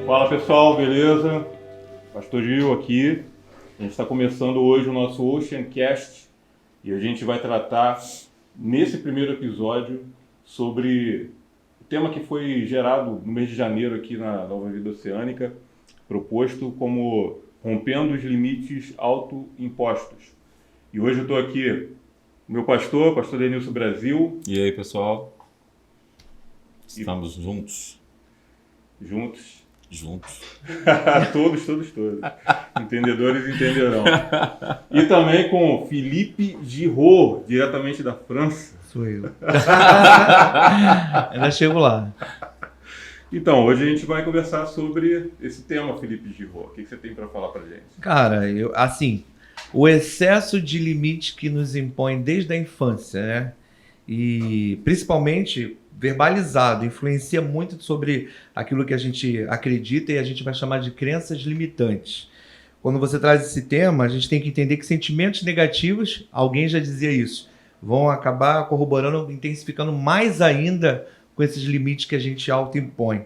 Fala pessoal, beleza? Pastor Gil aqui. A gente está começando hoje o nosso Oceancast e a gente vai tratar nesse primeiro episódio sobre o tema que foi gerado no mês de janeiro aqui na Nova Vida Oceânica, proposto como rompendo os limites autoimpostos. E hoje eu estou aqui com o meu pastor Denilson Brasil. E aí pessoal, estamos juntos. Todos. Entendedores entenderão. E também com Philippe Giraud, diretamente da França. Sou eu. Ainda chego lá. Então, hoje a gente vai conversar sobre esse tema, Philippe Giraud. O que você tem para falar para gente? Cara, o excesso de limite que nos impõe desde a infância, né? E principalmente verbalizado, influencia muito sobre aquilo que a gente acredita e a gente vai chamar de crenças limitantes. Quando você traz esse tema, a gente tem que entender que sentimentos negativos, alguém já dizia isso, vão acabar corroborando, intensificando mais ainda com esses limites que a gente autoimpõe.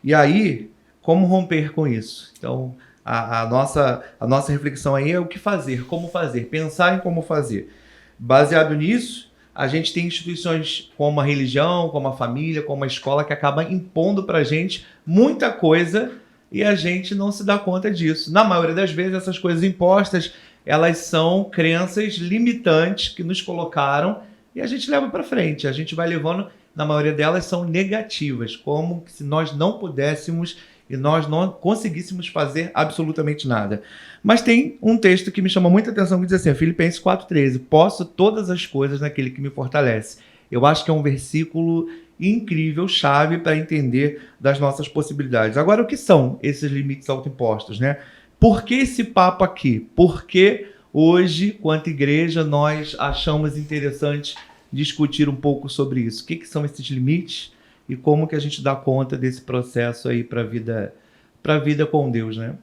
E aí, como romper com isso? Então, a nossa reflexão aí é o que fazer, como fazer, pensar em como fazer. Baseado nisso, a gente tem instituições como a religião, como a família, como a escola, que acaba impondo para a gente muita coisa e a gente não se dá conta disso. Na maioria das vezes, essas coisas impostas, elas são crenças limitantes que nos colocaram e a gente leva para frente. A gente vai levando, na maioria delas, são negativas, como se nós não pudéssemos e nós não conseguíssemos fazer absolutamente nada. Mas tem um texto que me chama muita atenção, que diz assim, Filipenses 4,13, posso todas as coisas naquele que me fortalece. Eu acho que é um versículo incrível, chave para entender das nossas possibilidades. Agora, o que são esses limites autoimpostos, né? Por que esse papo aqui? Por que hoje, quanto igreja, nós achamos interessante discutir um pouco sobre isso? O que são esses limites? E como que a gente dá conta desse processo aí para a vida com Deus, né?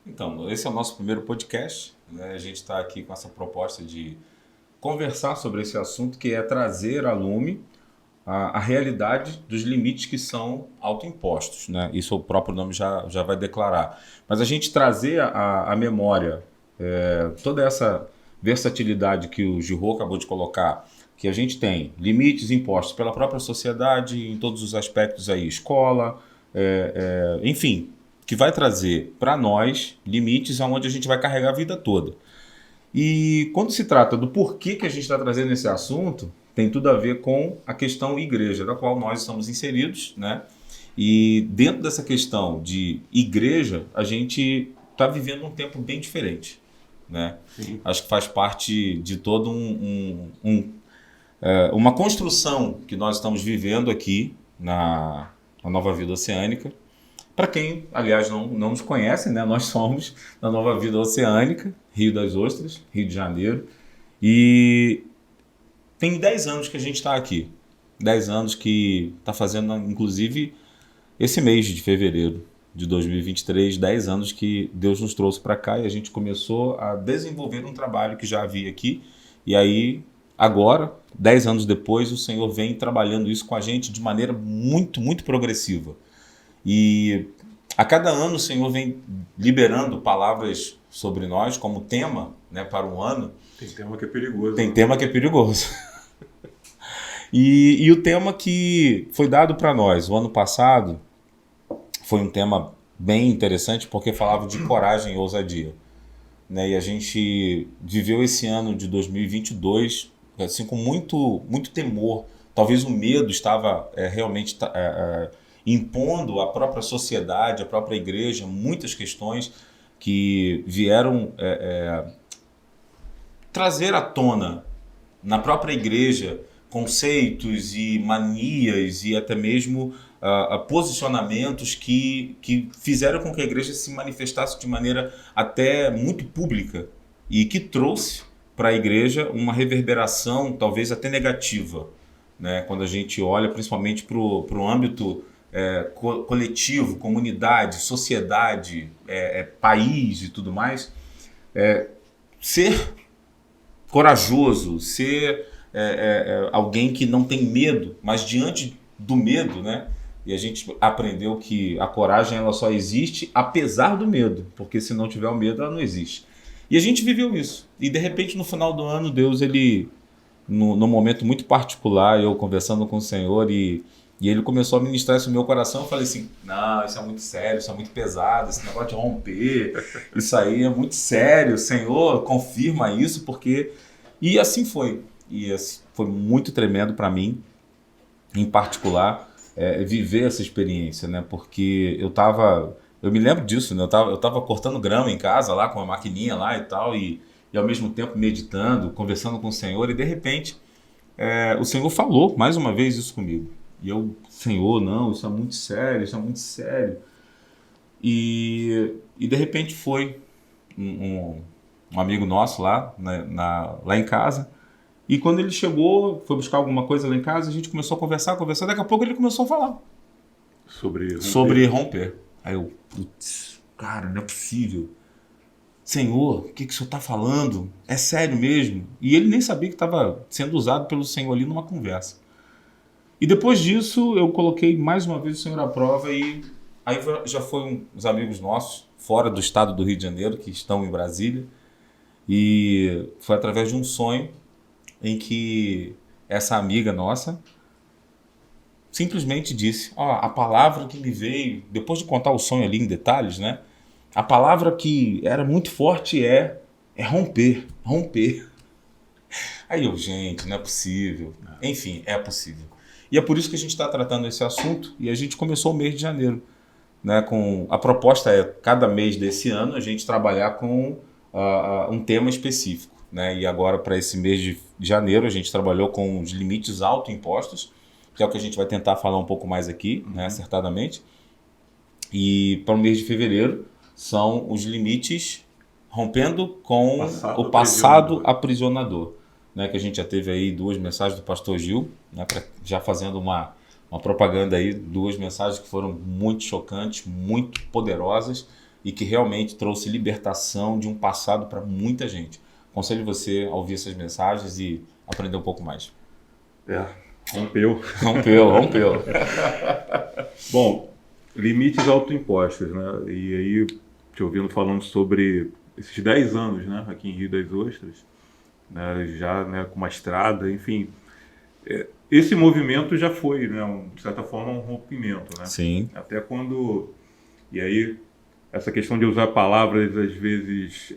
Então, esse é o nosso primeiro podcast, né? A gente está aqui com essa proposta de conversar sobre esse assunto, que é trazer à lume a realidade dos limites que são autoimpostos, né? Isso o próprio nome já vai declarar. Mas a gente trazer à memória toda essa versatilidade que o Giraud acabou de colocar, que a gente tem limites impostos pela própria sociedade, em todos os aspectos aí, escola, enfim, que vai trazer para nós limites aonde a gente vai carregar a vida toda. E quando se trata do porquê que a gente está trazendo esse assunto, tem tudo a ver com a questão igreja, da qual nós estamos inseridos, né? E dentro dessa questão de igreja, a gente está vivendo um tempo bem diferente, né? Sim. Acho que faz parte de todo uma construção que nós estamos vivendo aqui na Nova Vida Oceânica. Para quem, aliás, não nos conhece, né? Nós somos da Nova Vida Oceânica, Rio das Ostras, Rio de Janeiro. E tem 10 anos que a gente está aqui. 10 anos que está fazendo, inclusive, esse mês de fevereiro de 2023, 10 anos que Deus nos trouxe para cá e a gente começou a desenvolver um trabalho que já havia aqui. E aí, agora, 10 anos depois, o Senhor vem trabalhando isso com a gente de maneira muito, muito progressiva. E a cada ano o Senhor vem liberando palavras sobre nós como tema, né, para um ano. Tem tema que é perigoso. Tem tema que é perigoso. E o tema que foi dado para nós o ano passado foi um tema bem interessante porque falava de coragem e ousadia, né? E a gente viveu esse ano de 2022 assim, com muito, muito temor. Talvez o medo estava realmente impondo à própria sociedade, à própria igreja, muitas questões que vieram trazer à tona na própria igreja conceitos e manias e até mesmo posicionamentos que fizeram com que a igreja se manifestasse de maneira até muito pública e que trouxe para a igreja uma reverberação talvez até negativa, né? Quando a gente olha principalmente para o âmbito coletivo, comunidade, sociedade, país e tudo mais, ser corajoso, ser alguém que não tem medo, mas diante do medo, né, E a gente aprendeu que a coragem ela só existe apesar do medo, porque se não tiver o medo, ela não existe. E a gente viveu isso. E de repente, no final do ano, Deus, ele, num momento muito particular, eu conversando com o Senhor, e ele começou a ministrar isso no meu coração. Eu falei assim, não, isso é muito sério, isso é muito pesado, esse negócio de romper, isso aí é muito sério, Senhor, confirma isso, porque... E assim foi. E assim, foi muito tremendo para mim, em particular, viver essa experiência, né? Porque eu me lembro disso, né? Eu tava cortando grama em casa lá, com a maquininha lá e tal, e ao mesmo tempo meditando, conversando com o Senhor, e de repente o Senhor falou mais uma vez isso comigo. E eu, Senhor, não, isso é muito sério, isso é muito sério. E de repente foi um amigo nosso lá, lá em casa. E quando ele chegou, foi buscar alguma coisa lá em casa, a gente começou a conversar. Daqui a pouco ele começou a falar sobre romper. Aí eu, putz, cara, não é possível. Senhor, o que o senhor está falando? É sério mesmo? E ele nem sabia que estava sendo usado pelo Senhor ali numa conversa. E depois disso, eu coloquei mais uma vez o Senhor à prova, e aí já foram uns amigos nossos, fora do estado do Rio de Janeiro, que estão em Brasília. E foi através de um sonho em que essa amiga nossa simplesmente disse, a palavra que me veio, depois de contar o sonho ali em detalhes, né? A palavra que era muito forte é romper. Aí eu, gente, não é possível. Enfim, é possível. E é por isso que a gente está tratando esse assunto, e a gente começou o mês de janeiro, né? A proposta é, cada mês desse ano, a gente trabalhar com um tema específico. Né? E agora, para esse mês de janeiro, a gente trabalhou com os limites autoimpostos, que é o que a gente vai tentar falar um pouco mais aqui, né, acertadamente. E para o mês de fevereiro, são os limites rompendo com o passado aprisionador. Né, que a gente já teve aí 2 mensagens do pastor Gil, né, já fazendo uma propaganda aí, 2 mensagens que foram muito chocantes, muito poderosas, e que realmente trouxe libertação de um passado para muita gente. Aconselho você a ouvir essas mensagens e aprender um pouco mais. Rompeu. Bom, limites autoimpostos, né? E aí, te ouvindo falando sobre esses 10 anos, né, aqui em Rio das Ostras, né, já, né, com uma estrada, enfim. Esse movimento já foi, né, de certa forma, um rompimento, né? Sim. Até quando... E aí, essa questão de usar palavras, às vezes...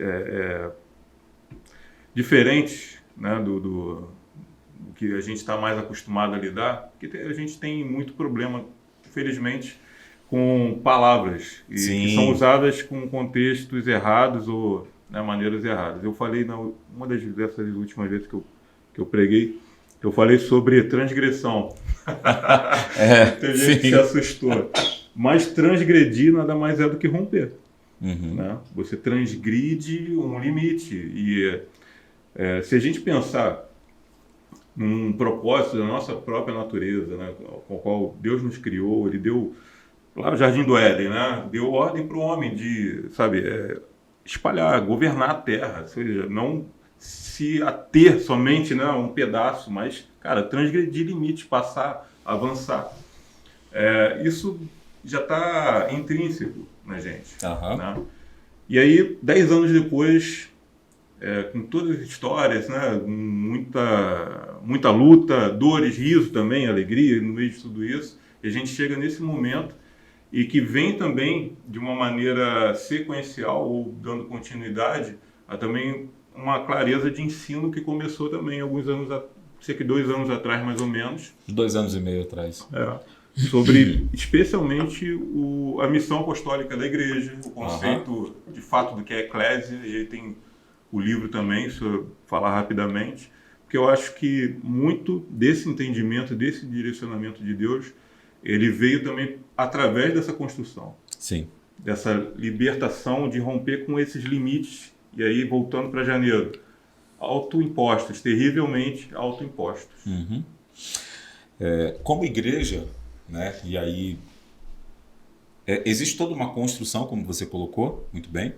diferentes, né, do que a gente está mais acostumado a lidar, porque a gente tem muito problema, infelizmente, com palavras que são usadas com contextos errados ou, né, maneiras erradas. Eu falei, uma dessas últimas vezes que eu preguei, eu falei sobre transgressão. Tem gente que se assustou. Mas transgredir nada mais é do que romper. Né? Você transgride um limite. E se a gente pensar num propósito da nossa própria natureza, né, com o qual Deus nos criou, Ele deu, lá no Jardim do Éden, né, deu ordem para o homem de, espalhar, governar a terra, ou seja, não se ater somente, né, a um pedaço, mas, transgredir limites, passar, avançar. Isso já está intrínseco na gente. Né? E aí, 10 anos depois... com todas as histórias, né? muita luta, dores, riso também, alegria no meio de tudo isso, e a gente chega nesse momento e que vem também de uma maneira sequencial ou dando continuidade a também uma clareza de ensino que começou também alguns anos, cerca de 2 anos atrás mais ou menos. 2 anos e meio atrás. Sobre especialmente a missão apostólica da igreja, o conceito de fato do que é eclésia, e aí tem o livro também, se eu falar rapidamente, porque eu acho que muito desse entendimento, desse direcionamento de Deus, ele veio também através dessa construção. Sim. Dessa libertação de romper com esses limites, e aí voltando para janeiro, autoimpostos, terrivelmente autoimpostos. Como igreja, né, e aí existe toda uma construção, como você colocou, muito bem.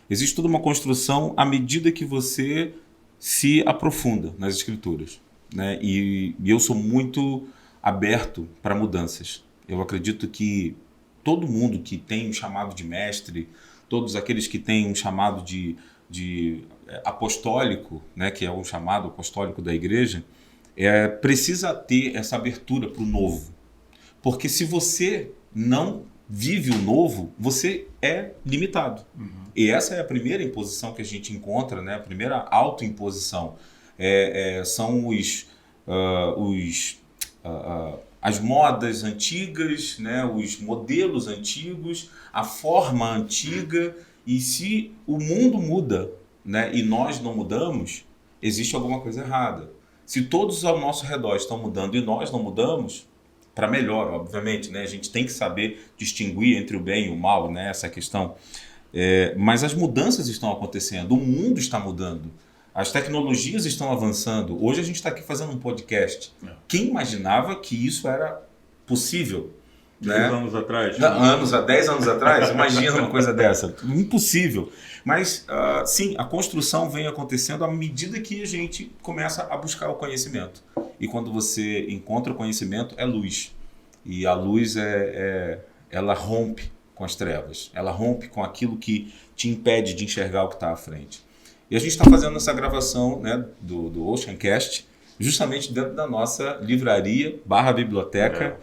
Existe toda uma construção à medida que você se aprofunda nas escrituras, né? E eu sou muito aberto para mudanças. Eu acredito que todo mundo que tem um chamado de mestre, todos aqueles que têm um chamado de apostólico, né, que é o chamado apostólico da igreja, precisa ter essa abertura para o novo. Porque se você não vive o novo, você é limitado. E essa é a primeira imposição que a gente encontra, né? A primeira autoimposição. São as modas antigas, né? Os modelos antigos, a forma antiga. E se o mundo muda, né? E nós não mudamos, existe alguma coisa errada. Se todos ao nosso redor estão mudando e nós não mudamos, para melhor, obviamente, né? A gente tem que saber distinguir entre o bem e o mal, né? Essa questão. Mas as mudanças estão acontecendo, o mundo está mudando, as tecnologias estão avançando. Hoje a gente está aqui fazendo um podcast. Quem imaginava que isso era possível? 10 anos atrás? 10 anos atrás? Imagina uma coisa dessa. Impossível. Mas, sim, a construção vem acontecendo à medida que a gente começa a buscar o conhecimento. E quando você encontra o conhecimento, é luz. E a luz, ela rompe com as trevas. Ela rompe com aquilo que te impede de enxergar o que está à frente. E a gente está fazendo essa gravação, né, do Oceancast, justamente dentro da nossa livraria / biblioteca,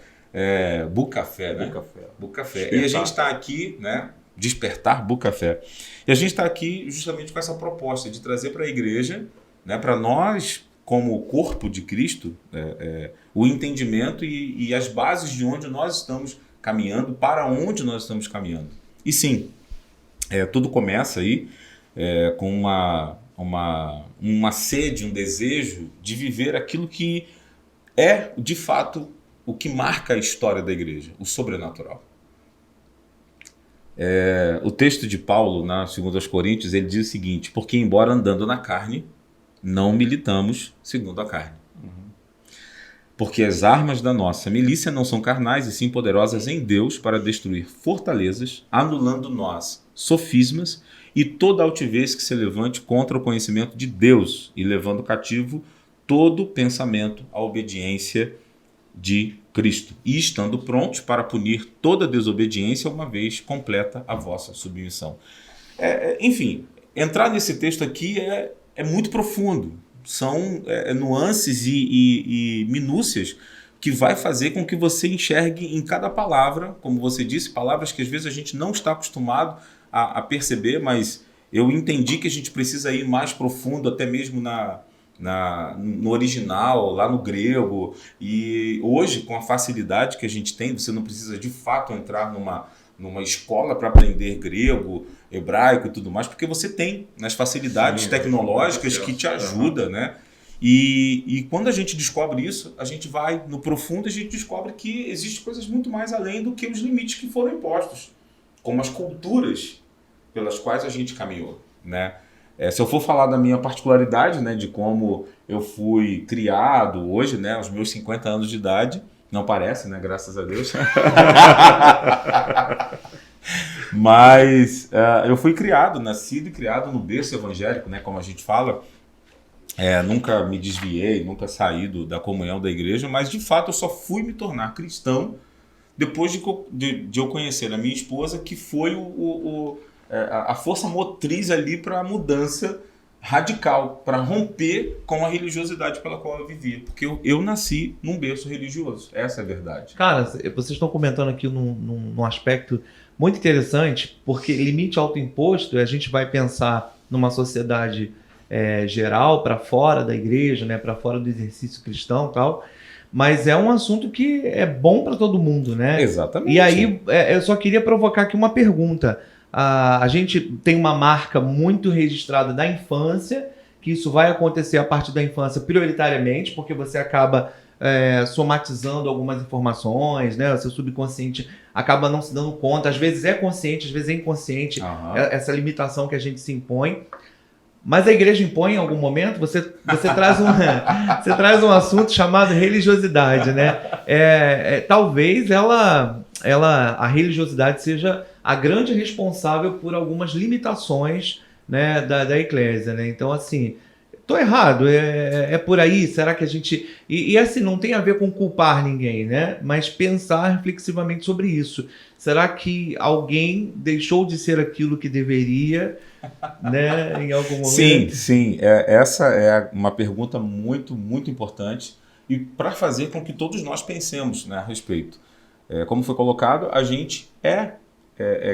Book Café, né? Book Café. E a gente está aqui, né? Despertar Book Café. E a gente está aqui justamente com essa proposta de trazer para a igreja, né, para nós, como corpo de Cristo, o entendimento e as bases de onde nós estamos caminhando, para onde nós estamos caminhando. E sim, tudo começa aí com uma sede, um desejo de viver aquilo que é, de fato, o que marca a história da igreja, o sobrenatural. O texto de Paulo, na 2 Coríntios, ele diz o seguinte: porque embora andando na carne, não militamos segundo a carne. Porque as armas da nossa milícia não são carnais e sim poderosas em Deus para destruir fortalezas, anulando nós sofismas e toda altivez que se levante contra o conhecimento de Deus e levando cativo todo pensamento à obediência de Cristo, e estando prontos para punir toda desobediência uma vez completa a vossa submissão. Enfim, entrar nesse texto aqui é muito profundo. São nuances e minúcias que vai fazer com que você enxergue em cada palavra, como você disse, palavras que às vezes a gente não está acostumado a perceber, mas eu entendi que a gente precisa ir mais profundo, até mesmo no original, lá no grego. E hoje, com a facilidade que a gente tem, você não precisa de fato entrar numa escola para aprender grego, hebraico e tudo mais, porque você tem nas facilidades tecnológicas que te ajudam, né? E quando a gente descobre isso, a gente vai no profundo e a gente descobre que existem coisas muito mais além do que os limites que foram impostos, como as culturas pelas quais a gente caminhou, né? Se eu for falar da minha particularidade, né, de como eu fui criado hoje, né, aos meus 50 anos de idade, não parece, né, graças a Deus. Mas eu fui nascido e criado no berço evangélico, né, como a gente fala. Nunca me desviei, nunca saí da comunhão da igreja, mas de fato eu só fui me tornar cristão depois de eu conhecer a minha esposa, que foi a força motriz ali para a mudança radical, para romper com a religiosidade pela qual eu vivia. Porque eu nasci num berço religioso. Essa é a verdade. Cara, vocês estão comentando aqui num aspecto muito interessante, porque limite autoimposto, a gente vai pensar numa sociedade geral, para fora da igreja, né, para fora do exercício cristão e tal, mas é um assunto que é bom para todo mundo, né? Exatamente. E aí, eu só queria provocar aqui uma pergunta. A gente tem uma marca muito registrada da infância, que isso vai acontecer a partir da infância prioritariamente, porque você acaba somatizando algumas informações, né? O seu subconsciente acaba não se dando conta, às vezes é consciente, às vezes é inconsciente, essa limitação que a gente se impõe. Mas a igreja impõe em algum momento? Você traz um assunto chamado religiosidade, né? Talvez a religiosidade seja a grande responsável por algumas limitações, né, da eclésia, né? Então, assim, tô errado, é por aí, será que a gente... E assim, não tem a ver com culpar ninguém, né? Mas pensar reflexivamente sobre isso. Será que alguém deixou de ser aquilo que deveria, né, em algum momento? Sim. Essa é uma pergunta muito, muito importante e para fazer com que todos nós pensemos, né, a respeito. Como foi colocado, a gente é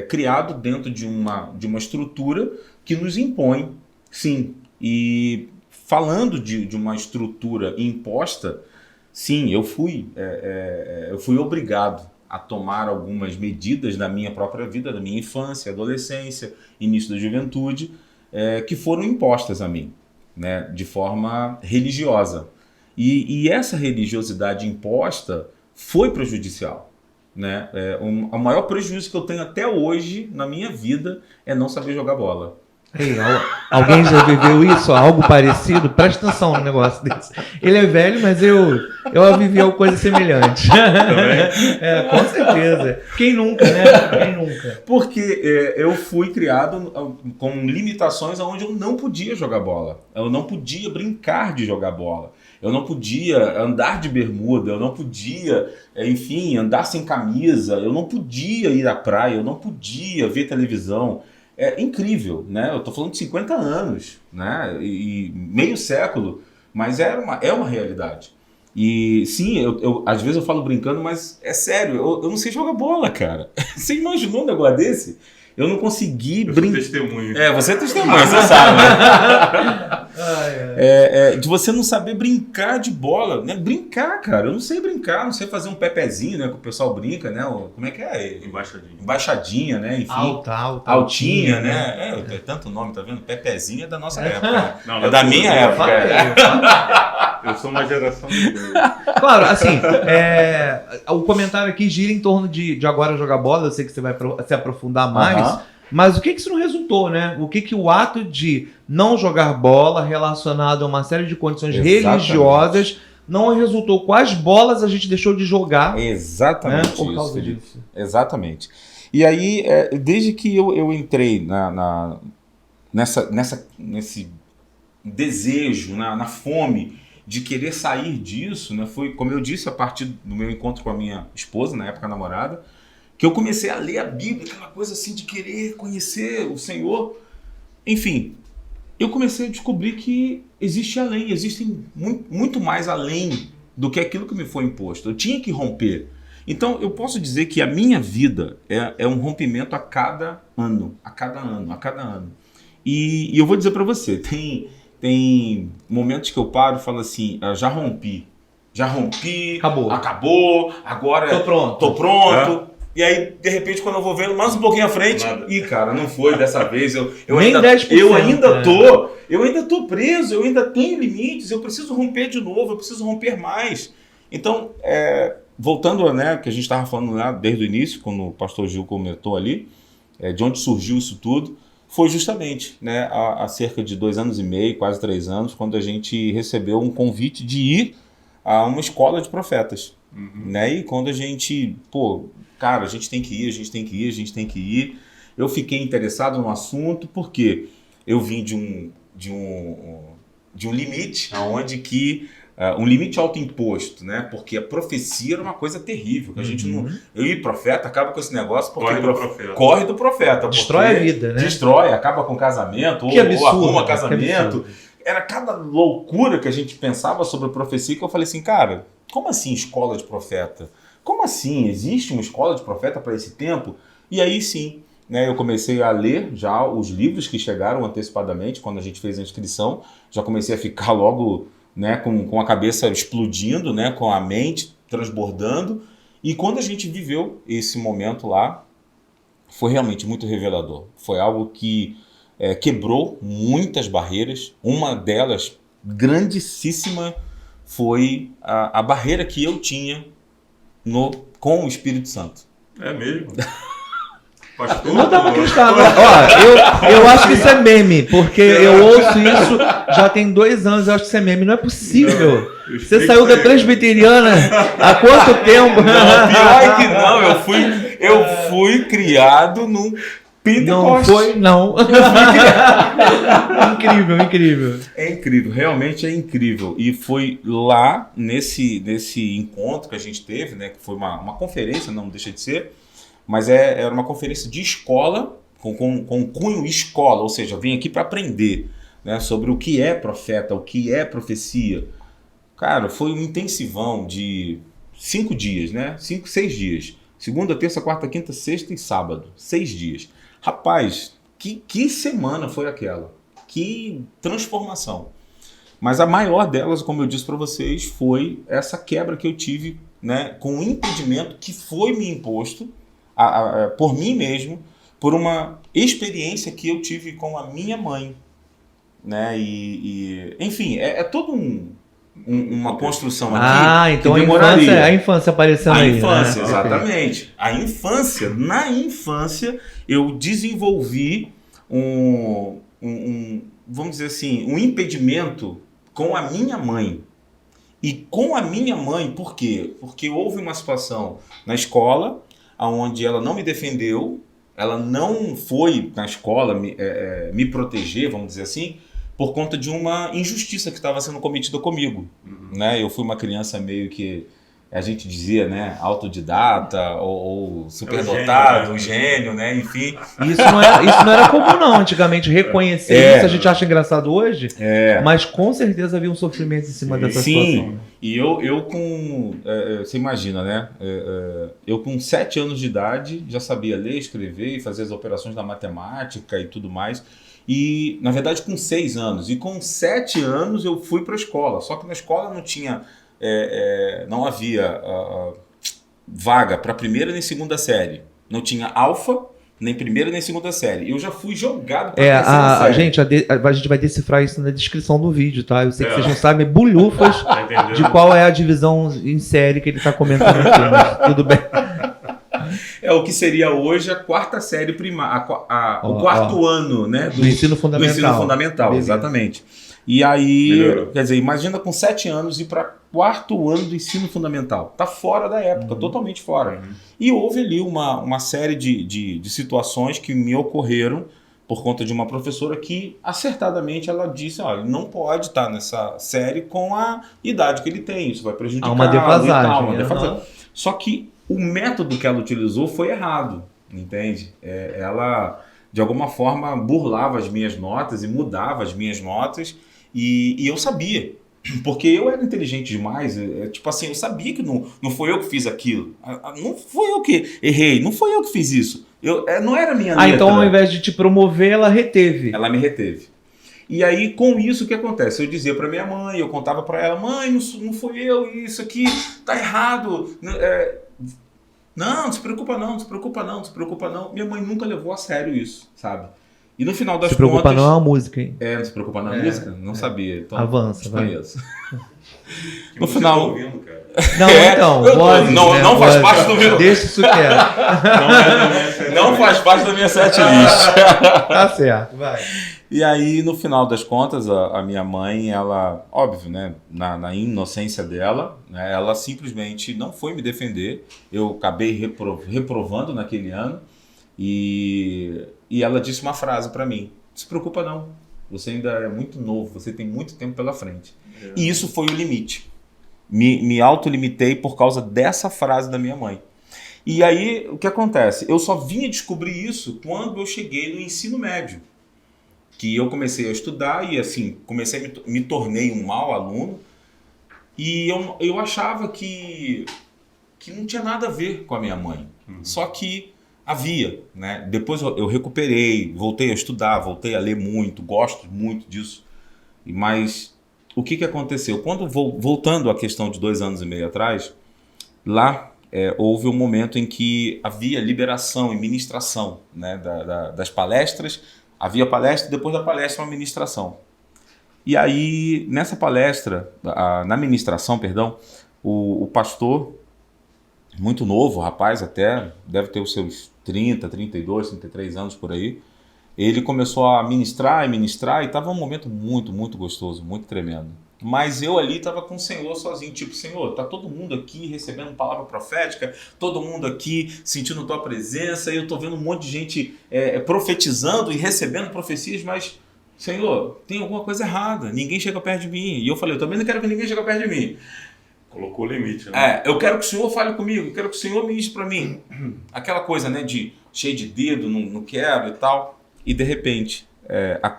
criado dentro de uma estrutura que nos impõe, sim. E falando de uma estrutura imposta, sim, eu fui obrigado a tomar algumas medidas na minha própria vida, da minha infância, adolescência, início da juventude, que foram impostas a mim, né, de forma religiosa. E essa religiosidade imposta foi prejudicial, né? O maior prejuízo que eu tenho até hoje na minha vida é não saber jogar bola. Ei, alguém já viveu isso? Algo parecido? Presta atenção no negócio desse. Ele é velho, mas eu vivi alguma coisa semelhante. Com certeza. Quem nunca, né? Quem nunca? Porque eu fui criado com limitações onde eu não podia jogar bola. Eu não podia brincar de jogar bola. Eu não podia andar de bermuda, eu não podia, enfim, andar sem camisa, eu não podia ir à praia, eu não podia ver televisão. É incrível, né? Eu tô falando de 50 anos, né? E meio século, mas é uma realidade. E sim, às vezes eu falo brincando, mas é sério, eu não sei jogar bola, cara. Você imaginou um negócio desse? Eu não consegui brincar. Você é testemunho. Você é testemunha, você sabe, né? De você não saber brincar de bola, né? Brincar, cara. Eu não sei brincar, não sei fazer um pepezinho, né? Que o pessoal brinca, né? Como é que é? Embaixadinha, né? Enfim. Altinha, né? É tanto nome, tá vendo? Pepezinho é da nossa época. Não, é da minha época. Eu sou uma geração Claro, assim, o comentário aqui gira em torno de agora jogar bola. Eu sei que você vai se aprofundar mais. Mas o que isso não resultou, né? O que o ato de não jogar bola relacionado a uma série de condições religiosas não resultou? Quais bolas a gente deixou de jogar? Exatamente, né? Por causa disso. Exatamente. E aí, desde que eu entrei nesse desejo, na fome de querer sair disso, né? Foi, como eu disse, a partir do meu encontro com a minha esposa, na época namorada, que eu comecei a ler a Bíblia, aquela coisa assim de querer conhecer o Senhor. Enfim, eu comecei a descobrir que existem muito mais além do que aquilo que me foi imposto. Eu tinha que romper. Então, eu posso dizer que a minha vida é um rompimento a cada ano. E eu vou dizer para você, tem momentos que eu paro e falo assim, já rompi, acabou, agora tô pronto. E aí, de repente, quando eu vou vendo mais um pouquinho à frente, cara, não foi dessa vez. Eu ainda tô preso, eu ainda tenho limites, eu preciso romper de novo, eu preciso romper mais. Então, voltando, né, que a gente estava falando lá desde o início, quando o pastor Gil comentou ali, de onde surgiu isso tudo, foi justamente, né, há cerca de 2 anos e meio, quase 3 anos, quando a gente recebeu um convite de ir a uma escola de profetas. Né? E quando a gente, cara, a gente tem que ir. Eu fiquei interessado no assunto porque eu vim de um limite, onde que um limite autoimposto, né? Porque a profecia era uma coisa terrível. Que a gente não. Eu e profeta acaba com esse negócio porque corre do profeta. Destrói a vida, né? Destrói, acaba com casamento, ou arruma casamento. Era cada loucura que a gente pensava sobre a profecia que eu falei assim, cara, como assim escola de profeta? Como assim? Existe uma escola de profeta para esse tempo? E aí sim, né, eu comecei a ler já os livros que chegaram antecipadamente, quando a gente fez a inscrição, já comecei a ficar logo, né, com a cabeça explodindo, né, com a mente transbordando. E quando a gente viveu esse momento lá, foi realmente muito revelador. Foi algo que quebrou muitas barreiras. Uma delas, grandíssima, foi a barreira que eu tinha com o Espírito Santo. É mesmo? Pastor, não dá pra acreditar. Eu acho que isso é meme, porque eu ouço isso já tem 2 anos, eu acho que isso é meme. Não é possível. Você saiu da presbiteriana há quanto tempo? Não, pior é que não. Eu fui criado num Não foi, não. Incrível, incrível. É incrível, realmente é incrível. E foi lá, nesse encontro que a gente teve, né, que foi uma conferência, não deixa de ser, mas era uma conferência de escola, com cunho escola, ou seja, vim aqui para aprender, né, sobre o que é profeta, o que é profecia. Cara, foi um intensivão de 5 dias, né? 6 dias. Segunda, terça, quarta, quinta, sexta e sábado. 6 dias. Rapaz, que semana foi aquela? Que transformação. Mas a maior delas, como eu disse para vocês, foi essa quebra que eu tive, né, com o impedimento que foi me imposto por mim mesmo, por uma experiência que eu tive com a minha mãe. Né? Enfim, é todo uma construção aqui então que demoraria. a infância aparecendo aí. A infância, né? exatamente. A infância, na infância, eu desenvolvi vamos dizer assim, um impedimento com a minha mãe. E com a minha mãe, por quê? Porque houve uma situação na escola onde ela não me defendeu, ela não foi na escola me proteger, vamos dizer assim, por conta de uma injustiça que estava sendo cometida comigo. Né? Eu fui uma criança meio que, a gente dizia, né, autodidata ou superdotado, um gênio, né? Enfim. Isso não era comum não, antigamente, reconhecer isso, a gente acha engraçado hoje, mas com certeza havia um sofrimento em cima dessa situação. Né? E eu com, você imagina, né, eu com 7 anos de idade já sabia ler, escrever e fazer as operações da matemática e tudo mais. E, na verdade, com 6 anos. E com 7 anos eu fui para a escola. Só que na escola não tinha, não havia vaga para primeira nem segunda série. Não tinha alfa, nem primeira nem segunda série. Eu já fui jogado para a terceira série. Gente, a gente vai decifrar isso na descrição do vídeo, tá? Eu sei que vocês não sabem bulhufas de qual é a divisão em série que ele está comentando aqui, mas tudo bem. É o que seria hoje a quarta série primária, o quarto ano, né, do ensino fundamental. Do ensino fundamental, exatamente. E aí, quer dizer, imagina com 7 anos ir para quarto ano do ensino fundamental. Tá fora da época, totalmente fora. E houve ali uma série de situações que me ocorreram por conta de uma professora que, acertadamente, ela disse, olha, ele não pode estar nessa série com a idade que ele tem, isso vai prejudicar. Há uma defasagem. Uma defasagem. Só que o método que ela utilizou foi errado, entende? Ela, de alguma forma, burlava as minhas notas e mudava as minhas notas e eu sabia, porque eu era inteligente demais, tipo assim, eu sabia que não foi eu que fiz aquilo, não foi eu que errei, não foi eu que fiz isso, não era a minha letra. Então ao invés de te promover, ela reteve. Ela me reteve. E aí, com isso, o que acontece? Eu dizia para minha mãe, eu contava para ela, mãe, não fui eu, isso aqui tá errado, não se preocupa não, não se preocupa não, não se preocupa não. Minha mãe nunca levou a sério isso, sabe? E no final das contas... Se preocupa não é uma música, hein? Não se preocupa não é música? Não sabia. Então, avança, vai. No final... Ouvindo, cara. Não faz parte do meu... Deixa isso quieto. Não faz parte da minha setlist. Tá certo, vai. E aí, no final das contas, a minha mãe, ela, óbvio, né, na inocência dela, né, ela simplesmente não foi me defender. Eu acabei reprovando naquele ano e ela disse uma frase para mim: não se preocupa não, você ainda é muito novo, você tem muito tempo pela frente. E isso foi o limite. Me autolimitei por causa dessa frase da minha mãe. E aí, o que acontece? Eu só vinha descobrir isso quando eu cheguei no ensino médio. Que eu comecei a estudar e assim, me tornei um mau aluno e eu achava que não tinha nada a ver com a minha mãe. Só que havia, né? Depois eu recuperei, voltei a estudar, voltei a ler muito, gosto muito disso. Mas o que aconteceu? Quando voltando à questão de 2 anos e meio atrás, lá houve um momento em que havia liberação e ministração, né, das palestras. Havia palestra, depois da palestra uma ministração. E aí, nessa palestra, na ministração, perdão, o pastor, muito novo, rapaz até, deve ter os seus 30, 32, 33 anos por aí, ele começou a ministrar e estava um momento muito, muito gostoso, muito tremendo. Mas eu ali estava com o Senhor sozinho, tipo, Senhor, tá todo mundo aqui recebendo palavra profética, todo mundo aqui sentindo tua presença, e eu tô vendo um monte de gente profetizando e recebendo profecias, mas, Senhor, tem alguma coisa errada, ninguém chega perto de mim. E eu falei, eu também não quero que ninguém chegue perto de mim. Colocou o limite, né? Eu quero que o Senhor fale comigo, eu quero que o Senhor ministre para mim. Aquela coisa, né, de cheio de dedo, não quero e tal. E de repente,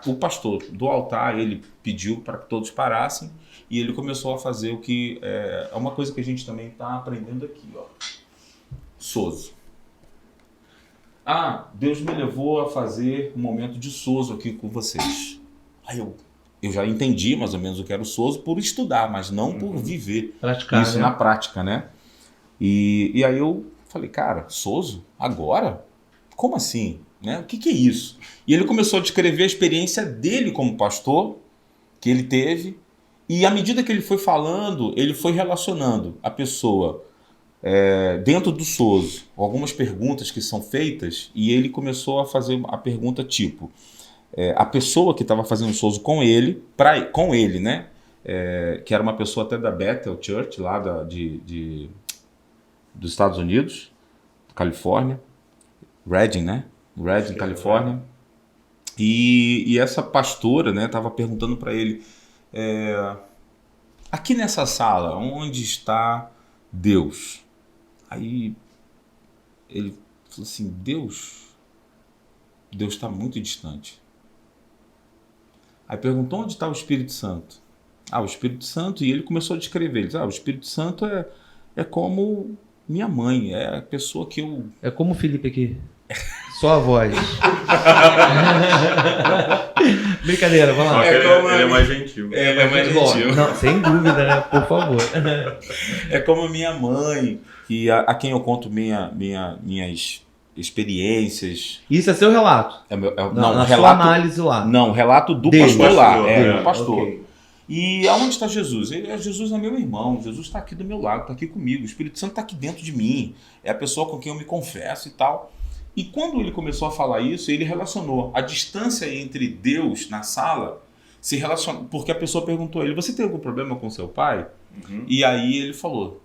o pastor do altar, ele pediu para que todos parassem e ele começou a fazer o que é uma coisa que a gente também está aprendendo aqui, ó. Sozo. Deus me levou a fazer um momento de sozo aqui com vocês. Aí eu já entendi mais ou menos o que era o sozo por estudar, mas não por viver Praticar, isso, né? na prática, né? E aí eu falei, cara, sozo? Agora? Como assim? Né? O que é isso? E ele começou a descrever a experiência dele como pastor, que ele teve, e à medida que ele foi falando, ele foi relacionando a pessoa dentro do sozo, algumas perguntas que são feitas, e ele começou a fazer a pergunta tipo, a pessoa que estava fazendo o sozo com ele, né? Que era uma pessoa até da Bethel Church, lá dos Estados Unidos, Califórnia, Redding, né? Redding, Califórnia. E essa pastora, né, estava perguntando para ele, aqui nessa sala, onde está Deus? Aí ele falou assim, Deus está muito distante. Aí perguntou onde está o Espírito Santo. O Espírito Santo, e ele começou a descrever. Ele disse, o Espírito Santo é como minha mãe, é a pessoa que eu... É como o Felipe aqui. Só a voz. Brincadeira, vamos lá. Ele é mais gentil. É mais gentil. Não, sem dúvida, né? Por favor. É como minha mãe, a quem eu conto minhas experiências. Isso é seu relato? Não, relato, sua análise lá. Não, relato do Dele. pastor lá. Pastor, do pastor. Okay. E aonde está Jesus? Jesus é meu irmão, Jesus está aqui do meu lado, está aqui comigo, o Espírito Santo está aqui dentro de mim, é a pessoa com quem eu me confesso e tal. E quando ele começou a falar isso, ele relacionou a distância entre Deus na sala, porque a pessoa perguntou a ele, você tem algum problema com seu pai? Uhum. E aí ele falou,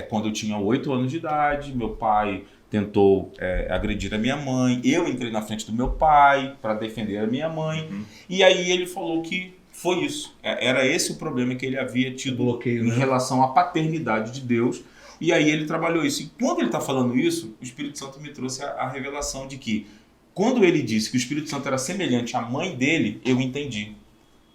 quando eu tinha 8 anos de idade, meu pai tentou agredir a minha mãe, eu entrei na frente do meu pai para defender a minha mãe, e aí ele falou que foi isso, era esse o problema que ele havia tido bloqueio, em né? relação à paternidade de Deus, e aí ele trabalhou isso. E quando ele está falando isso, o Espírito Santo me trouxe a revelação de que, quando ele disse que o Espírito Santo era semelhante à mãe dele, eu entendi.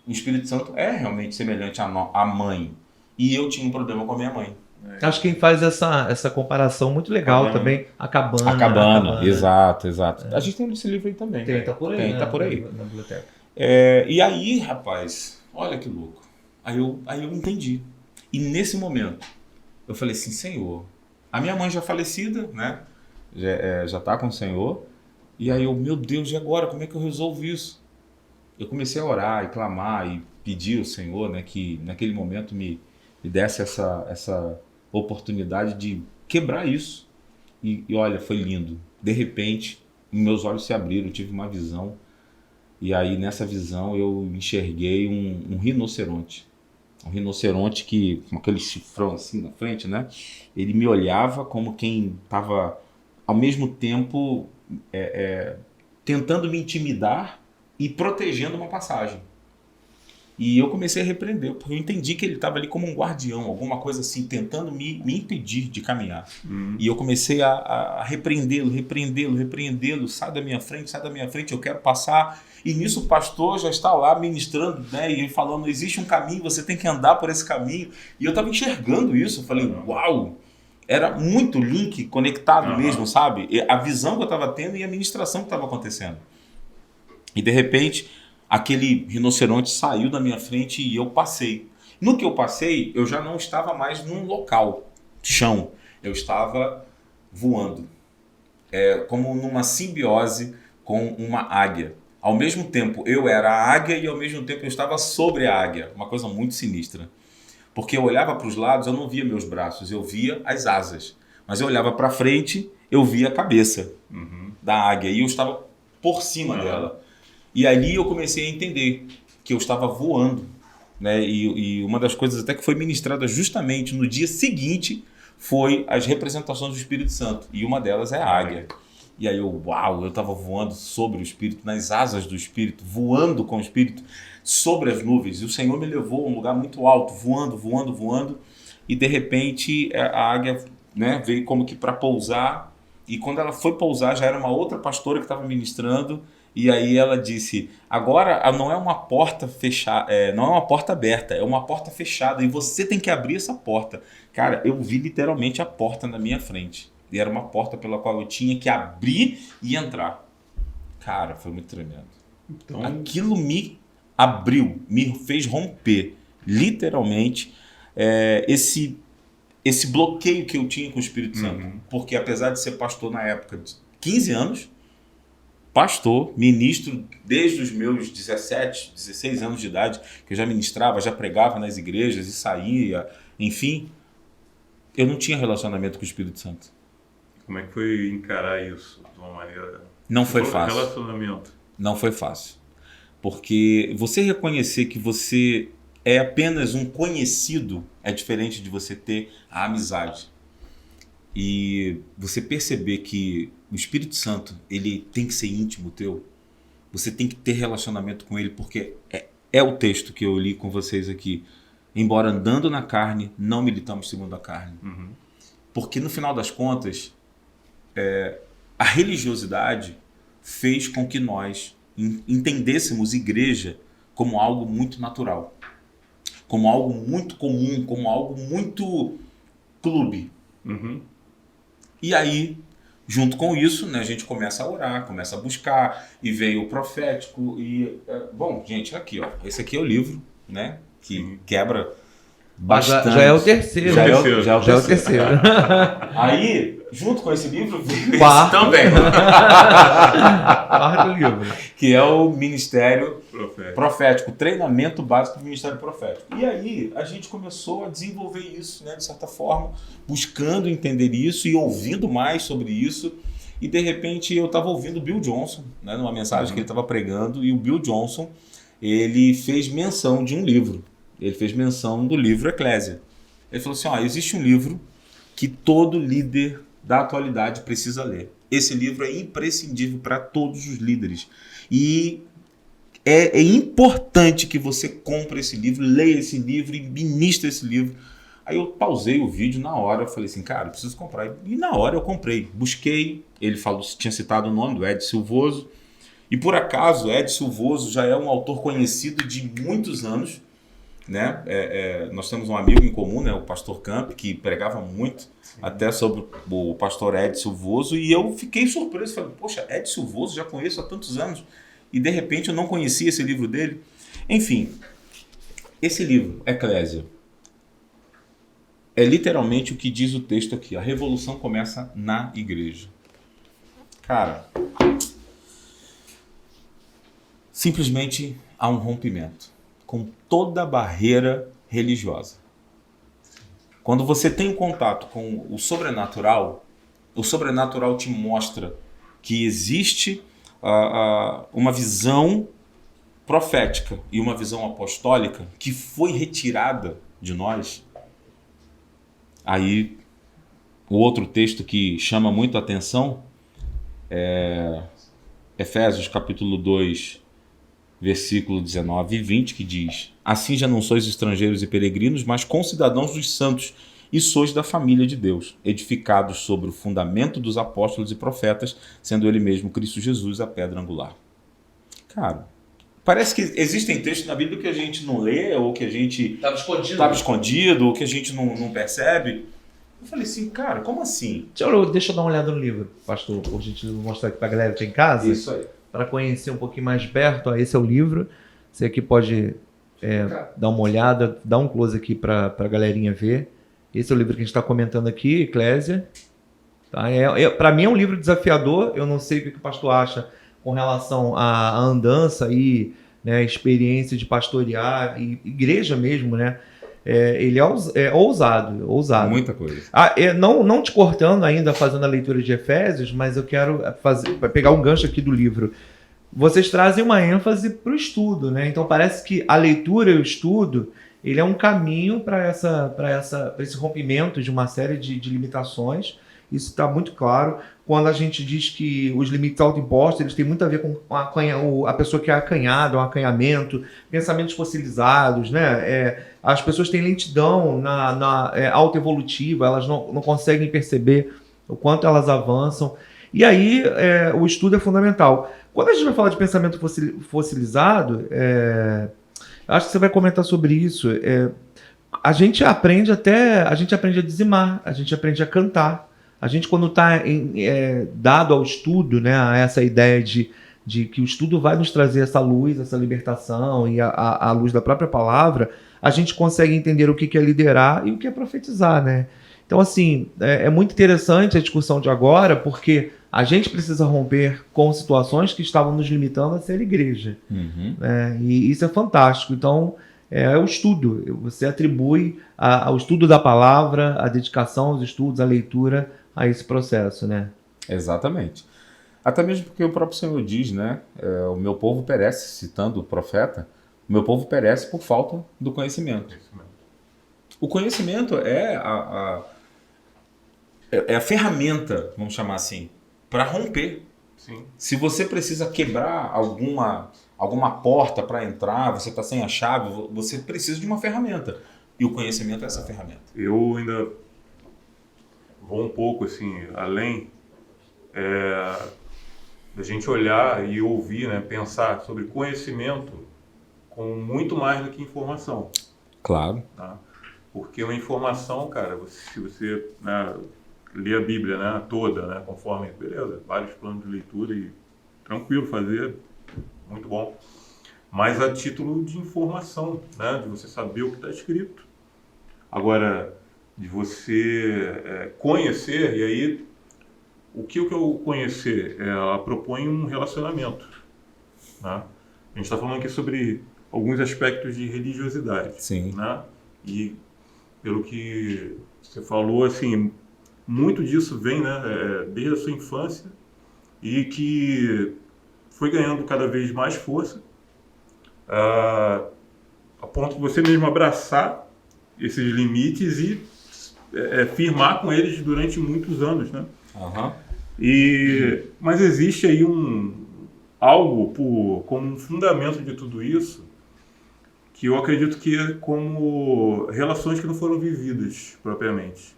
O Espírito Santo é realmente semelhante à mãe, e eu tinha um problema com a minha mãe. Acho que quem faz essa comparação muito legal também, a cabana. Exato. A gente tem esse livro aí também. Tá por aí. Tá por aí. Na biblioteca. E aí, rapaz, olha que louco. Aí eu entendi. E nesse momento, eu falei assim, Senhor, a minha mãe já falecida, né? Já tá com o Senhor. E aí meu Deus, e agora? Como é que eu resolvo isso? Eu comecei a orar e clamar e pedir ao Senhor, né, que naquele momento me desse essa oportunidade de quebrar isso. E olha, foi lindo. De repente, meus olhos se abriram, eu tive uma visão. E aí, nessa visão, eu enxerguei um rinoceronte. Um rinoceronte que, com aquele chifrão assim na frente, né? Ele me olhava como quem estava, ao mesmo tempo, tentando me intimidar e protegendo uma passagem. E eu comecei a repreender, porque eu entendi que ele estava ali como um guardião, alguma coisa assim, tentando me impedir de caminhar. E eu comecei a repreendê-lo, sai da minha frente, eu quero passar. E nisso o pastor já está lá ministrando, né, e falando, existe um caminho, você tem que andar por esse caminho. E eu estava enxergando isso, eu falei, uau! Era muito link conectado mesmo, sabe? A visão que eu estava tendo e a ministração que estava acontecendo. E de repente, aquele rinoceronte saiu da minha frente e eu passei. No que eu passei, eu já não estava mais num local, chão. Eu estava voando. Como numa simbiose com uma águia. Ao mesmo tempo, eu era a águia e ao mesmo tempo eu estava sobre a águia. Uma coisa muito sinistra. Porque eu olhava para os lados, eu não via meus braços, eu via as asas. Mas eu olhava para frente, eu via a cabeça da águia e eu estava por cima dela. E ali eu comecei a entender que eu estava voando. né? E uma das coisas até que foi ministrada justamente no dia seguinte foi as representações do Espírito Santo. E uma delas é a águia. E aí eu estava voando sobre o Espírito, nas asas do Espírito, voando com o Espírito sobre as nuvens. E o Senhor me levou a um lugar muito alto, voando. E de repente a águia, né, veio como que para pousar. E quando ela foi pousar, já era uma outra pastora que estava ministrando. E aí ela disse: agora não é uma porta fechada, não é uma porta aberta, é uma porta fechada. E você tem que abrir essa porta. Cara, eu vi literalmente a porta na minha frente. E era uma porta pela qual eu tinha que abrir e entrar. Cara, foi muito tremendo. Então, Aquilo me abriu, me fez romper, literalmente, esse bloqueio que eu tinha com o Espírito Santo. Porque apesar de ser pastor na época de 15 anos, pastor, ministro desde os meus 17, 16 anos de idade, que eu já ministrava, já pregava nas igrejas e saía, enfim, eu não tinha relacionamento com o Espírito Santo. como é que foi encarar isso de uma maneira... Não foi fácil. Relacionamento. Não foi fácil. Porque você reconhecer que você é apenas um conhecido é diferente de você ter a amizade. E você perceber que o Espírito Santo, ele tem que ser íntimo teu. Você tem que ter relacionamento com ele, porque é o texto que eu li com vocês aqui. Embora andando na carne, não militamos segundo a carne. Porque no final das contas, a religiosidade fez com que nós entendêssemos igreja como algo muito natural, como algo muito comum, como algo muito clube. E aí, junto com isso, né, a gente começa a orar, começa a buscar, e veio o profético. Bom, gente, aqui, ó, esse aqui é o livro, né, que quebra bastante. Já é o terceiro. Já é o terceiro. Aí, junto com esse livro, veio esse também. Quarto livro. Que é o Ministério Profético, treinamento básico do Ministério Profético. E aí, a gente começou a desenvolver isso, né, de certa forma, buscando entender isso e ouvindo mais sobre isso. E, de repente, eu estava ouvindo o Bill Johnson, né, numa mensagem que ele estava pregando, e o Bill Johnson, ele fez menção de um livro. Ele fez menção do livro Eclésia. Ele falou assim, existe um livro que todo líder da atualidade precisa ler. Esse livro é imprescindível para todos os líderes. E é importante que você compre esse livro, leia esse livro e ministre esse livro. Aí eu pausei o vídeo na hora, eu falei assim, cara, eu preciso comprar. E na hora eu comprei, busquei, ele tinha citado o nome do Ed Silvoso. E por acaso, Ed Silvoso já é um autor conhecido de muitos anos, né? Nós temos um amigo em comum, né? O pastor Camp, que pregava muito até sobre o pastor Ed Silvoso, e eu fiquei surpreso, falei, poxa, Ed Silvoso, já conheço há tantos anos, e de repente eu não conhecia esse livro dele. Enfim, esse livro, Eclésia, é literalmente o que diz o texto aqui, a revolução começa na igreja. Cara, simplesmente há um rompimento com toda a barreira religiosa. Quando você tem um contato com o sobrenatural te mostra que existe uma visão profética e uma visão apostólica que foi retirada de nós. Aí, o outro texto que chama muito a atenção é Efésios capítulo 2, versículo 19 e 20, que diz: assim já não sois estrangeiros e peregrinos, mas concidadãos dos santos, e sois da família de Deus, edificados sobre o fundamento dos apóstolos e profetas, sendo ele mesmo Cristo Jesus a pedra angular. Cara, parece que existem textos na Bíblia que a gente não lê, ou que a gente estava escondido, ou que a gente não percebe. Eu falei assim, cara, como assim? Deixa eu dar uma olhada no livro, pastor, por gentileza, vou mostrar aqui pra galera que tem em casa. Isso aí. Para conhecer um pouquinho mais de perto, esse é o livro. Você aqui pode dar uma olhada, dar um close aqui para a galerinha ver. Esse é o livro que a gente está comentando aqui, Eclésia. Tá? Para mim é um livro desafiador. Eu não sei o que o pastor acha com relação à andança e, né, experiência de pastorear, e igreja mesmo, né? Ele é ousado. Muita coisa. Não te cortando ainda, fazendo a leitura de Efésios, mas eu quero pegar um gancho aqui do livro. vocês trazem uma ênfase para o estudo, né? Então parece que a leitura e o estudo, ele é um caminho para esse rompimento de uma série de limitações. Isso está muito claro. Quando a gente diz que os limites autoimpostos, eles têm muito a ver com a pessoa que é acanhada, o acanhamento, pensamentos fossilizados, né? As pessoas têm lentidão autoevolutiva, elas não conseguem perceber o quanto elas avançam. E aí o estudo é fundamental. Quando a gente vai falar de pensamento fossilizado, acho que você vai comentar sobre isso. A gente aprende a dizimar, a gente aprende a cantar. A gente, quando está dado ao estudo, né, a essa ideia de que o estudo vai nos trazer essa luz, essa libertação e a luz da própria palavra, a gente consegue entender o que é liderar e o que é profetizar, né? Então, assim, é muito interessante a discussão de agora, porque a gente precisa romper com situações que estavam nos limitando a ser igreja. Uhum. E isso é fantástico. Então, é o estudo. Você atribui ao estudo da palavra, a dedicação aos estudos, a leitura, a esse processo, né? Exatamente. Até mesmo porque o próprio Senhor diz, né? O meu povo perece, citando o profeta, o meu povo perece por falta do conhecimento. O conhecimento é a ferramenta, vamos chamar assim, para romper. Sim. Se você precisa quebrar alguma porta para entrar, você está sem a chave, você precisa de uma ferramenta. E o conhecimento é essa ferramenta. Eu ainda vou um pouco assim, além da gente olhar e ouvir, né, pensar sobre conhecimento como muito mais do que informação. Claro. Tá? Porque uma informação, cara, se você lê a Bíblia, né, toda, né, conforme, beleza, vários planos de leitura e tranquilo fazer, muito bom. Mas a título de informação, né, de você saber o que está escrito. Agora, de você conhecer, e aí, o que eu conhecer? Ela propõe um relacionamento. Né? A gente está falando aqui sobre alguns aspectos de religiosidade. Sim. Né? E, pelo que você falou, assim, muito disso vem, né, desde a sua infância e que foi ganhando cada vez mais força a ponto de você mesmo abraçar esses limites e firmar com eles durante muitos anos, né? Uhum. Mas existe aí algo como um fundamento de tudo isso que eu acredito que é como relações que não foram vividas propriamente,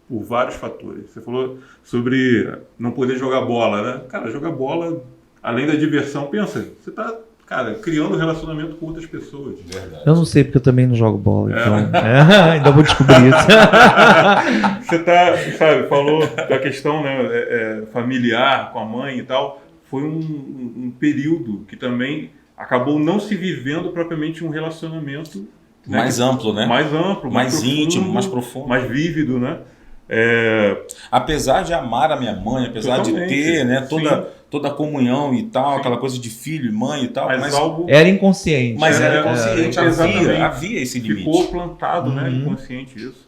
por vários fatores. Você falou sobre não poder jogar bola, né? Cara, jogar bola, além da diversão, pensa, você está, cara, criando relacionamento com outras pessoas. Verdade. Eu não sei, porque eu também não jogo bola, então ainda vou descobrir isso. Você tá, sabe, falou da questão, né, familiar, com a mãe e tal. Foi um período que também acabou não se vivendo propriamente um relacionamento, né, mais amplo, né? Mais amplo, mais profundo, íntimo, mais profundo. Mais vívido, né? Apesar de amar a minha mãe, apesar totalmente, de ter, né, toda a comunhão e tal, sim, aquela coisa de filho e mãe e tal, mas algo era inconsciente. Mas era inconsciente, havia esse limite. Ficou plantado, né, inconsciente isso.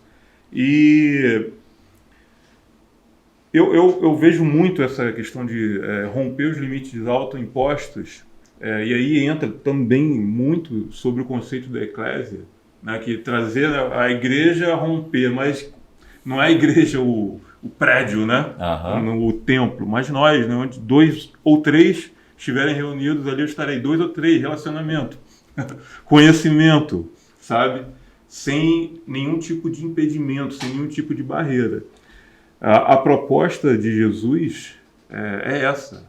E eu vejo muito essa questão de romper os limites autoimpostos, e aí entra também muito sobre o conceito da eclésia, né, que trazer a igreja a romper, mas não é a igreja o prédio, né? O templo, mas nós, né, onde 2 ou 3 estiverem reunidos ali, eu estarei. 2 ou 3, relacionamento, conhecimento, sabe? Sem nenhum tipo de impedimento, sem nenhum tipo de barreira. A proposta de Jesus é essa.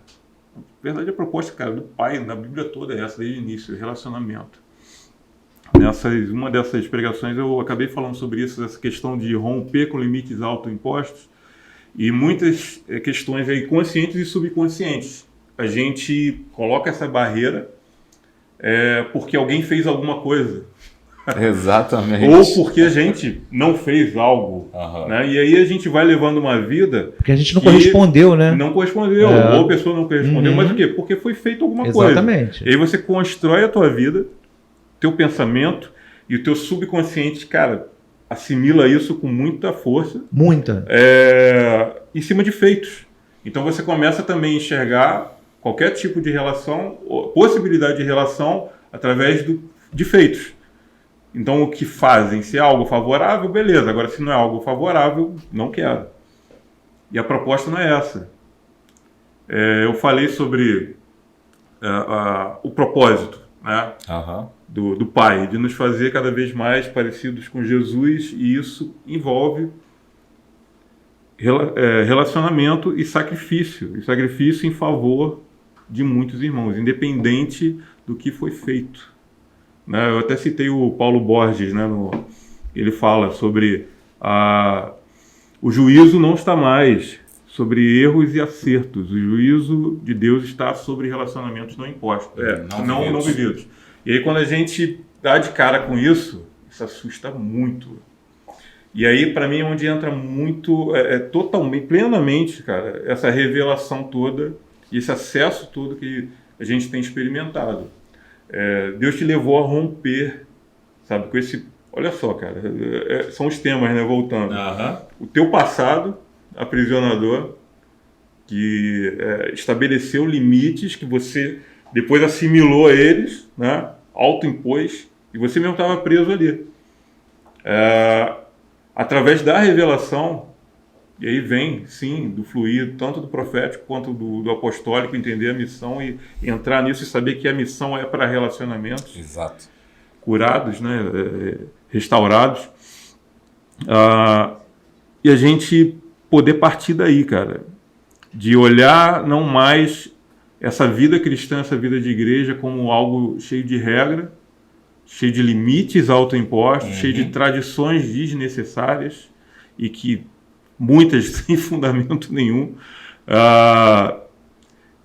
Na verdade, a proposta, cara, do Pai, na Bíblia toda é essa, desde o início, relacionamento. Uma dessas pregações eu acabei falando sobre isso, essa questão de romper com limites autoimpostos e muitas questões aí conscientes e subconscientes. A gente coloca essa barreira porque alguém fez alguma coisa. Exatamente. Ou porque a gente não fez algo. Né? E aí a gente vai levando uma vida... Porque a gente não correspondeu, né? Não correspondeu, ou a pessoa não correspondeu, mas o quê? Porque foi feito alguma coisa. Exatamente. E aí você constrói a tua vida, teu pensamento e o teu subconsciente, cara, assimila isso com muita força. Muita. Em cima de feitos. Então você começa também a enxergar qualquer tipo de relação, possibilidade de relação através de feitos. Então, o que fazem, se é algo favorável, beleza. Agora, se não é algo favorável, não quero. E a proposta não é essa. Eu falei sobre o propósito, né, do Pai, de nos fazer cada vez mais parecidos com Jesus, e isso envolve relacionamento e sacrifício em favor de muitos irmãos, independente do que foi feito. Né? Eu até citei o Paulo Borges, né, ele fala sobre o juízo não está mais sobre erros e acertos, o juízo de Deus está sobre relacionamentos não impostos, não vividos. E aí quando a gente dá de cara com isso assusta muito. E aí, para mim, é onde entra muito, totalmente, plenamente, cara, essa revelação toda e esse acesso todo que a gente tem experimentado. Deus te levou a romper, sabe, com esse... Olha só, cara, são os temas, né, voltando. O teu passado aprisionador, que estabeleceu limites que você depois assimilou a eles, né, autoimpôs, e você mesmo estava preso ali. Através da revelação, e aí vem, sim, do fluir, tanto do profético quanto do apostólico, entender a missão e entrar nisso e saber que a missão é para relacionamentos. Exato. Curados, né, restaurados. E a gente poder partir daí, cara, de olhar não mais essa vida cristã, essa vida de igreja como algo cheio de regra, cheio de limites autoimpostos, cheio de tradições desnecessárias e que muitas sem fundamento nenhum,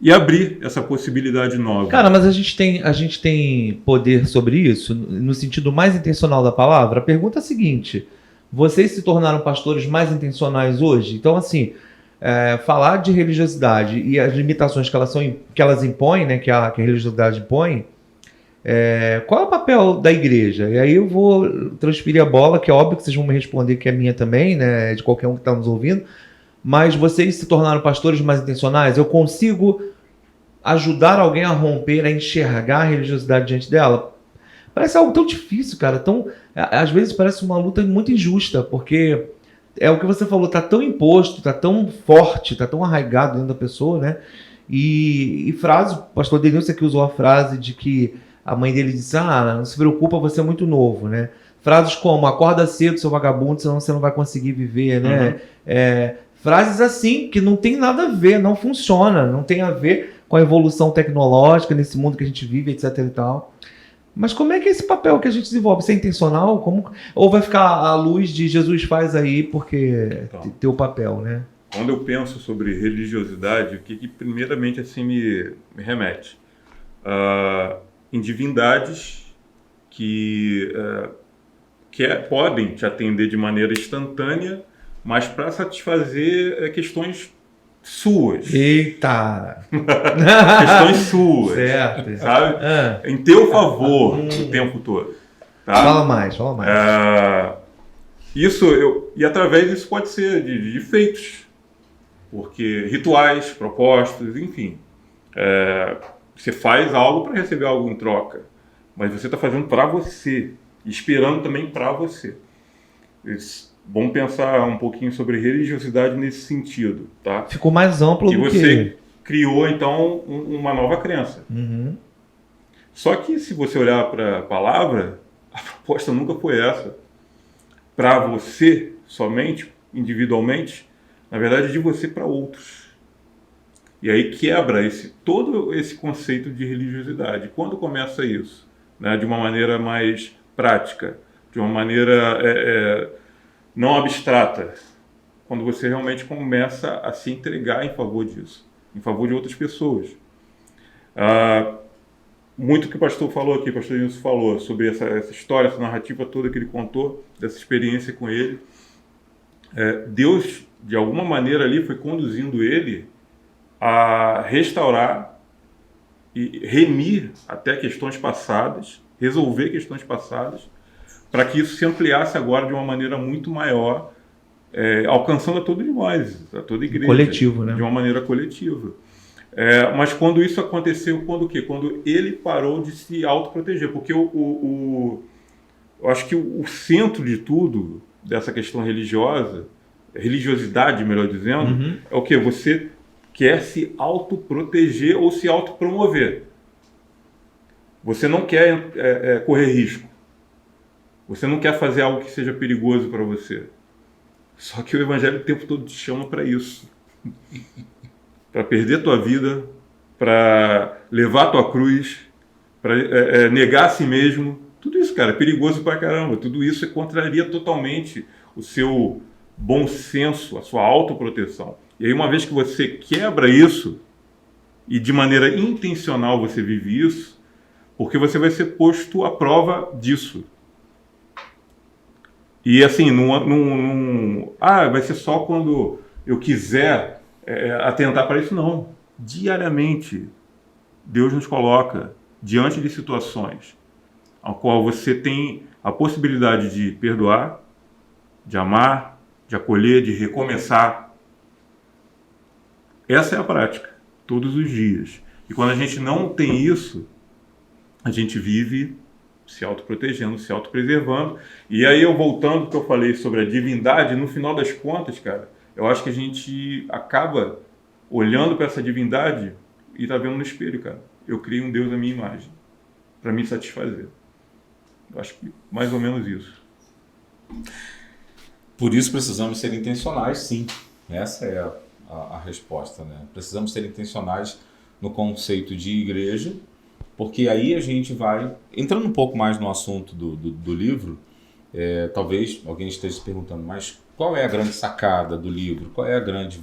e abrir essa possibilidade nova. Cara, mas a gente tem poder sobre isso no sentido mais intencional da palavra? A pergunta é a seguinte: vocês se tornaram pastores mais intencionais hoje? Então, assim, falar de religiosidade e as limitações que elas impõem, né, que a religiosidade impõe, qual é o papel da igreja? E aí eu vou transferir a bola, que é óbvio que vocês vão me responder, que é minha também, né, de qualquer um que está nos ouvindo, mas vocês se tornaram pastores mais intencionais? Eu consigo ajudar alguém a romper, a enxergar a religiosidade diante dela? Parece algo tão difícil, cara, às vezes parece uma luta muito injusta, porque é o que você falou, tá tão imposto, tá tão forte, tá tão arraigado dentro da pessoa, né? E frase, o pastor Denilson que usou a frase de que a mãe dele disse, não se preocupa, você é muito novo, né? Frases como, acorda cedo, seu vagabundo, senão você não vai conseguir viver, né? Frases assim, que não tem nada a ver, não funciona, não tem a ver com a evolução tecnológica nesse mundo que a gente vive, etc e tal. Mas como é que é esse papel que a gente desenvolve? Isso é intencional? Ou vai ficar à luz de Jesus faz aí porque teu papel, né? Quando eu penso sobre religiosidade, o que primeiramente assim me remete? Em divindades que podem te atender de maneira instantânea, mas para satisfazer questões suas. Eita! Questões suas. Certo. Sabe? Em teu favor o tempo todo. Tá? Fala mais. E através disso pode ser de feitos. Porque rituais, propostas, enfim. Você faz algo para receber algo em troca. Mas você está fazendo para você. Esperando também para você. Vamos pensar um pouquinho sobre religiosidade nesse sentido, tá? Ficou mais amplo do que... E você criou, então, uma nova crença. Só que, se você olhar para a palavra, a proposta nunca foi essa. Para você, somente, individualmente, na verdade, de você para outros. E aí quebra todo esse conceito de religiosidade. Quando começa isso? Né? De uma maneira mais prática, de uma maneira... não abstrata, quando você realmente começa a se entregar em favor disso, em favor de outras pessoas. Muito que o pastor falou aqui, o pastor Nilson falou sobre essa história, essa narrativa toda que ele contou, dessa experiência com ele. Deus, de alguma maneira ali, foi conduzindo ele a restaurar e remir até questões passadas, resolver questões passadas, para que isso se ampliasse agora de uma maneira muito maior, alcançando a todos nós, a toda a igreja. Coletivo, né? De uma maneira coletiva. Mas quando isso aconteceu, quando o quê? Quando ele parou de se autoproteger. Porque eu acho que o centro de tudo, dessa questão religiosidade, melhor dizendo, é o quê? Você quer se autoproteger ou se autopromover. Você não quer correr risco. Você não quer fazer algo que seja perigoso para você. Só que o Evangelho o tempo todo te chama para isso. Para perder tua vida, para levar tua cruz, para negar a si mesmo. Tudo isso, cara, é perigoso pra caramba. Tudo isso contraria totalmente o seu bom senso, a sua autoproteção. E aí, uma vez que você quebra isso, e de maneira intencional você vive isso, porque você vai ser posto à prova disso. E assim, vai ser só quando eu quiser atentar para isso. Não. Diariamente, Deus nos coloca diante de situações ao qual você tem a possibilidade de perdoar, de amar, de acolher, de recomeçar. Essa é a prática, todos os dias. E quando a gente não tem isso, a gente vive se autoprotegendo, se autopreservando. E aí, eu voltando ao que eu falei sobre a divindade, no final das contas, cara, eu acho que a gente acaba olhando para essa divindade e tá vendo no espelho, cara. Eu criei um Deus à minha imagem, para me satisfazer. Eu acho que mais ou menos isso. Por isso precisamos ser intencionais, sim. Essa é a resposta, né? Precisamos ser intencionais no conceito de igreja, porque aí a gente vai... Entrando um pouco mais no assunto do livro, talvez alguém esteja se perguntando, mas qual é a grande sacada do livro? Qual é a grande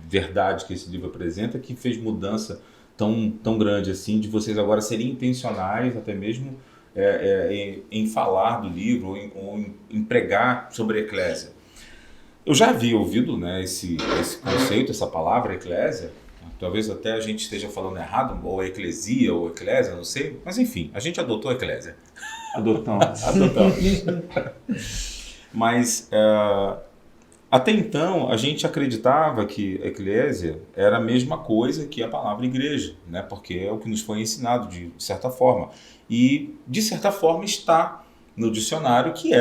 verdade que esse livro apresenta que fez mudança tão grande assim, de vocês agora serem intencionais, até mesmo em falar do livro ou em pregar sobre a eclésia? Eu já havia ouvido, né, esse conceito, essa palavra eclésia. Talvez até a gente esteja falando errado, ou eclesia, ou eclésia, não sei. Mas enfim, a gente adotou a eclésia. Adotamos. Mas até então a gente acreditava que eclésia era a mesma coisa que a palavra igreja, né? Porque é o que nos foi ensinado de certa forma. E de certa forma está no dicionário que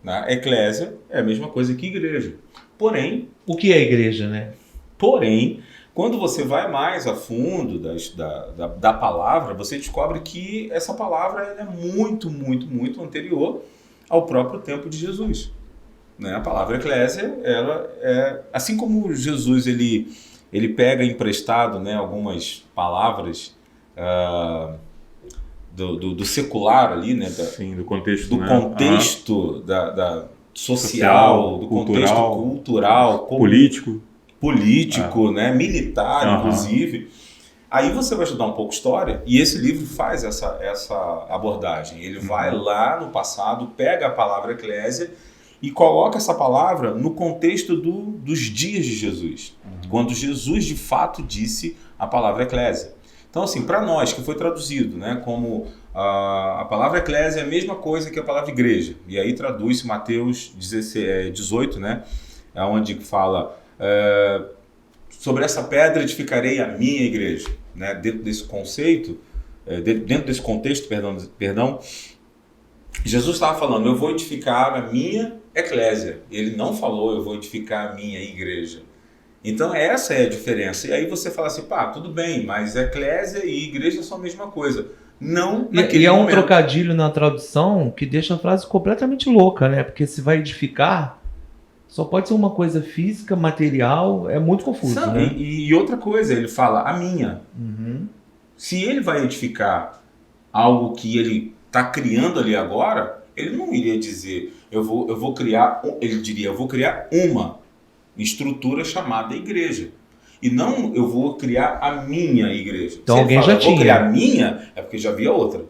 né? Eclésia é a mesma coisa que igreja. Porém... O que é igreja, né? Porém, quando você vai mais a fundo da palavra, você descobre que essa palavra é muito, muito, muito anterior ao próprio tempo de Jesus. Né? A palavra eclésia, ela assim como Jesus ele pega emprestado, né, algumas palavras do secular ali, né, sim, do contexto, do contexto da social, do contexto cultural, político, né, militar, inclusive. Aí você vai estudar um pouco história, e esse livro faz essa abordagem. Ele vai lá no passado, pega a palavra eclésia e coloca essa palavra no contexto dos dias de Jesus, quando Jesus de fato disse a palavra eclésia. Então, assim, para nós que foi traduzido, né, como a palavra eclésia é a mesma coisa que a palavra igreja, e aí traduz-se Mateus 18, né, onde fala... sobre essa pedra edificarei a minha igreja, né? Dentro desse conceito, dentro desse contexto, perdão, Jesus estava falando, eu vou edificar a minha eclésia. Ele não falou, eu vou edificar a minha igreja. Então essa é a diferença. E aí você fala assim, pá, tudo bem, mas eclésia e igreja são a mesma coisa. Não naquele momento. Um trocadilho na tradução que deixa a frase completamente louca, né? Porque se vai edificar... Só pode ser uma coisa física, material, é muito confuso, né? E outra coisa, ele fala a minha. Se ele vai edificar algo que ele está criando ali agora, ele não iria dizer, eu vou criar, ele diria, eu vou criar uma estrutura chamada igreja. E não, eu vou criar a minha igreja. Então alguém já tinha. Eu vou criar a minha, é porque já havia outra.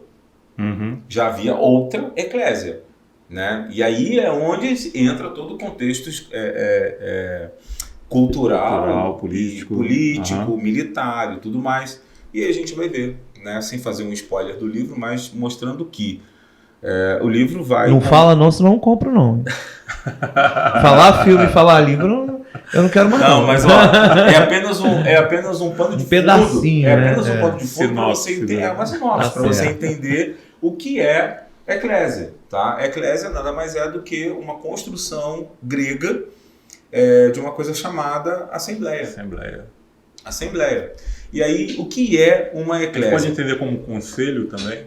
Já havia outra eclésia. Né? E aí é onde entra todo o contexto cultural, político, militar e tudo mais. E aí a gente vai ver, né? Sem fazer um spoiler do livro, mas mostrando que o livro vai... Não fala não, senão não compro não. Falar filme e falar livro Eu não quero mais. Não, mas ó, é apenas um pano de fundo. Pedacinho, É apenas né? um pano de fundo para você entender. É uma sinopse, para você entender o que é eclésia. Tá? Eclésia nada mais é do que uma construção grega de uma coisa chamada assembleia. Assembleia. E aí, o que é uma eclésia? Você pode entender como conselho também?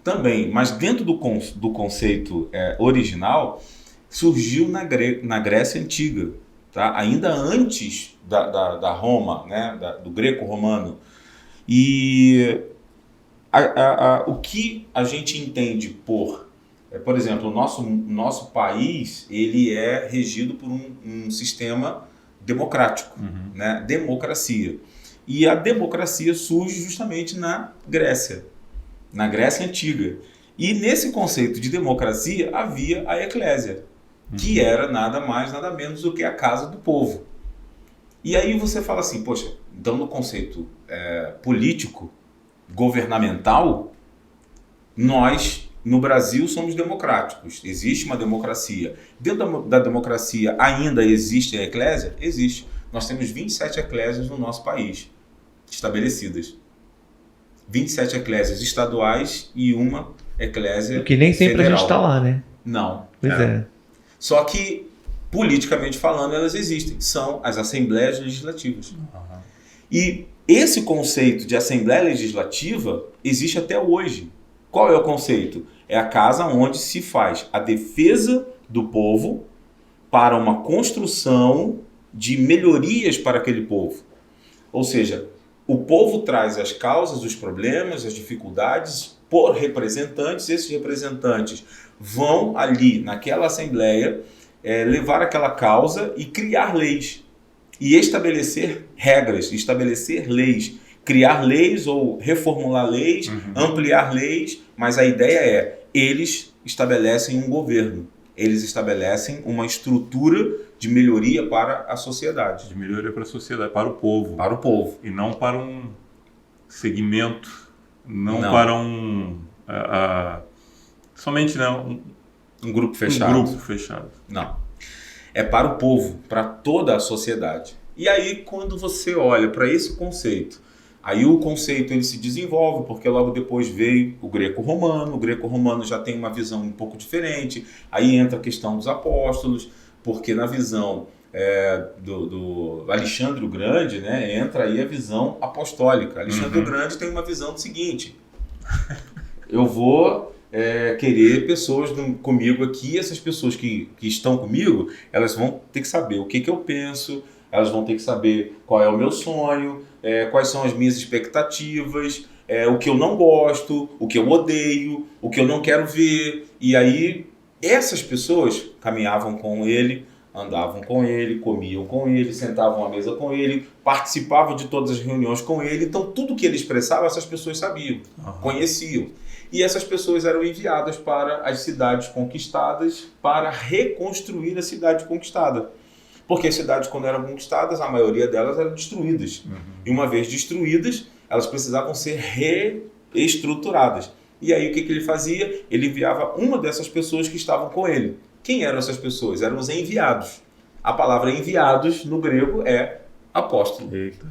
Também. Mas dentro do conceito original, surgiu na Grécia Antiga. Tá? Ainda antes da Roma, né? Do greco-romano. E o que a gente entende por exemplo, o nosso país ele é regido por um sistema democrático, né? Democracia. E a democracia surge justamente na Grécia Antiga. E nesse conceito de democracia havia a eclésia, que era nada mais, nada menos do que a casa do povo. E aí você fala assim, poxa, então no conceito político, governamental, nós no Brasil somos democráticos, existe uma democracia. Dentro da democracia ainda existe a eclésia? Existe. Nós temos 27 eclésias no nosso país, estabelecidas. 27 eclésias estaduais e uma eclésia que nem sempre federal. A gente está lá, né? Não. Pois é. Só que, politicamente falando, elas existem. São as assembleias legislativas. E esse conceito de assembleia legislativa existe até hoje. Qual é o conceito? É a casa onde se faz a defesa do povo para uma construção de melhorias para aquele povo. Ou seja, o povo traz as causas, os problemas, as dificuldades por representantes. Esses representantes vão ali naquela assembleia levar aquela causa e criar leis. E estabelecer regras, estabelecer leis. Criar leis ou reformular leis, ampliar leis, mas a ideia é, eles estabelecem um governo, eles estabelecem uma estrutura de melhoria para a sociedade. De melhoria para a sociedade, para o povo. Para o povo. E não para um segmento, não. Para somente não, um grupo fechado. Um grupo fechado. Não. É para o povo, para toda a sociedade. E aí, quando você olha para esse conceito, aí o conceito ele se desenvolve, porque logo depois veio o greco-romano. O greco-romano já tem uma visão um pouco diferente. Aí entra a questão dos apóstolos, porque na visão do Alexandre o Grande, né, entra aí a visão apostólica. Alexandre o Grande tem uma visão do seguinte: eu vou querer pessoas comigo aqui, essas pessoas que estão comigo, elas vão ter que saber o que eu penso, elas vão ter que saber qual é o meu sonho, quais são as minhas expectativas, o que eu não gosto, o que eu odeio, o que eu não quero ver. E aí essas pessoas caminhavam com ele, andavam com ele, comiam com ele, sentavam à mesa com ele, participavam de todas as reuniões com ele. Então tudo que ele expressava, essas pessoas sabiam, conheciam. E essas pessoas eram enviadas para as cidades conquistadas para reconstruir a cidade conquistada. Porque as cidades, quando eram conquistadas, a maioria delas eram destruídas. E uma vez destruídas, elas precisavam ser reestruturadas. E aí o que ele fazia? Ele enviava uma dessas pessoas que estavam com ele. Quem eram essas pessoas? Eram os enviados. A palavra enviados no grego é apóstolo. Eita.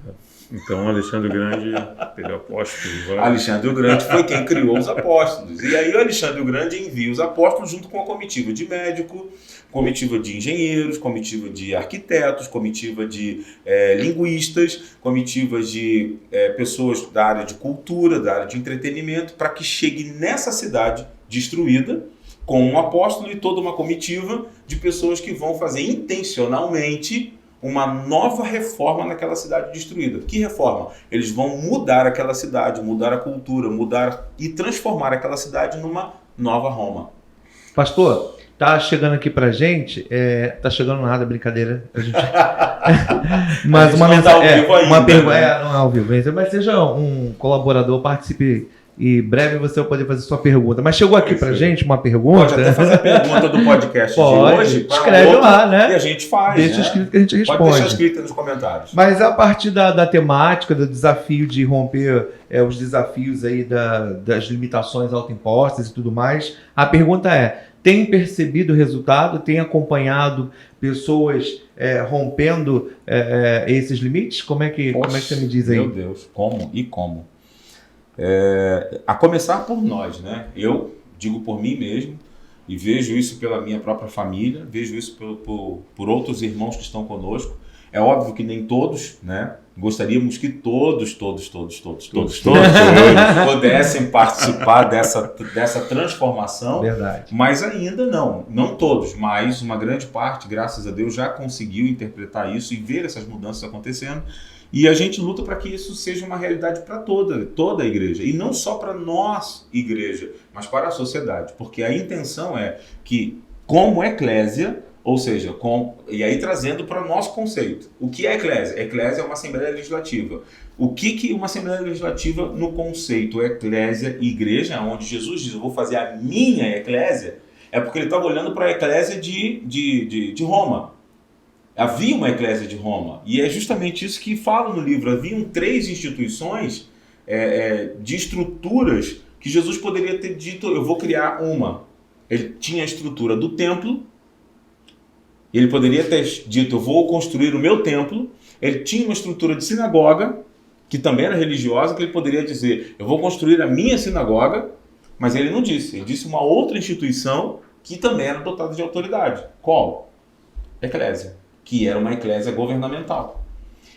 Então Alexandre o Grande teve apóstolos. Alexandre o Grande foi quem criou os apóstolos. E aí o Alexandre o Grande envia os apóstolos junto com a comitiva de médico, comitiva de engenheiros, comitiva de arquitetos, comitiva de linguistas, comitiva de pessoas da área de cultura, da área de entretenimento, para que chegue nessa cidade destruída com um apóstolo e toda uma comitiva de pessoas que vão fazer intencionalmente uma nova reforma naquela cidade destruída. Que reforma? Eles vão mudar aquela cidade, mudar a cultura, mudar e transformar aquela cidade numa nova Roma. Pastor, tá chegando aqui pra gente, tá chegando nada, brincadeira. A gente... Mas uma mensagem, uma pergunta, não é ao vivo, mas seja um colaborador, participe. E breve você vai poder fazer sua pergunta. Mas chegou aqui pra gente uma pergunta. Pode até fazer a pergunta do podcast Pode, de hoje. Escreve lá, né? E a gente faz. Deixa escrito que a gente responde. Pode deixar escrito nos comentários. Mas a partir da temática, do desafio de romper os desafios aí das limitações autoimpostas e tudo mais, a pergunta é: tem percebido o resultado, tem acompanhado pessoas rompendo esses limites? Como é que você me diz aí? Meu Deus, como e como? A começar por nós, né? Eu digo por mim mesmo e vejo isso pela minha própria família, vejo isso por outros irmãos que estão conosco. É óbvio que nem todos, né? Gostaríamos que todos pudessem participar dessa transformação. Verdade. Mas ainda não todos, mas uma grande parte, graças a Deus, já conseguiu interpretar isso e ver essas mudanças acontecendo. E a gente luta para que isso seja uma realidade para toda a igreja. E não só para nós, igreja, mas para a sociedade. Porque a intenção é que, como eclésia, ou seja, e aí trazendo para o nosso conceito. O que é eclésia? Eclésia é uma assembleia legislativa. O que uma assembleia legislativa no conceito eclésia e igreja, onde Jesus diz, eu vou fazer a minha eclésia, é porque ele estava olhando para a eclésia de Roma. Havia uma eclésia de Roma, e é justamente isso que fala no livro. Haviam 3 instituições de estruturas que Jesus poderia ter dito, eu vou criar uma. Ele tinha a estrutura do templo, ele poderia ter dito, eu vou construir o meu templo. Ele tinha uma estrutura de sinagoga, que também era religiosa, que ele poderia dizer, eu vou construir a minha sinagoga, mas ele não disse. Ele disse uma outra instituição que também era dotada de autoridade. Qual? Eclésia, que era uma eclésia governamental.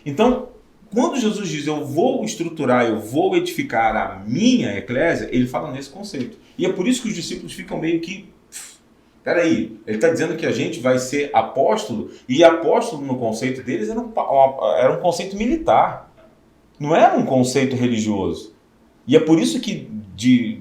Então, quando Jesus diz, eu vou estruturar, eu vou edificar a minha eclésia, ele fala nesse conceito. E é por isso que os discípulos ficam meio que, peraí, ele está dizendo que a gente vai ser apóstolo, e apóstolo no conceito deles era um conceito militar, não era um conceito religioso. E é por isso que,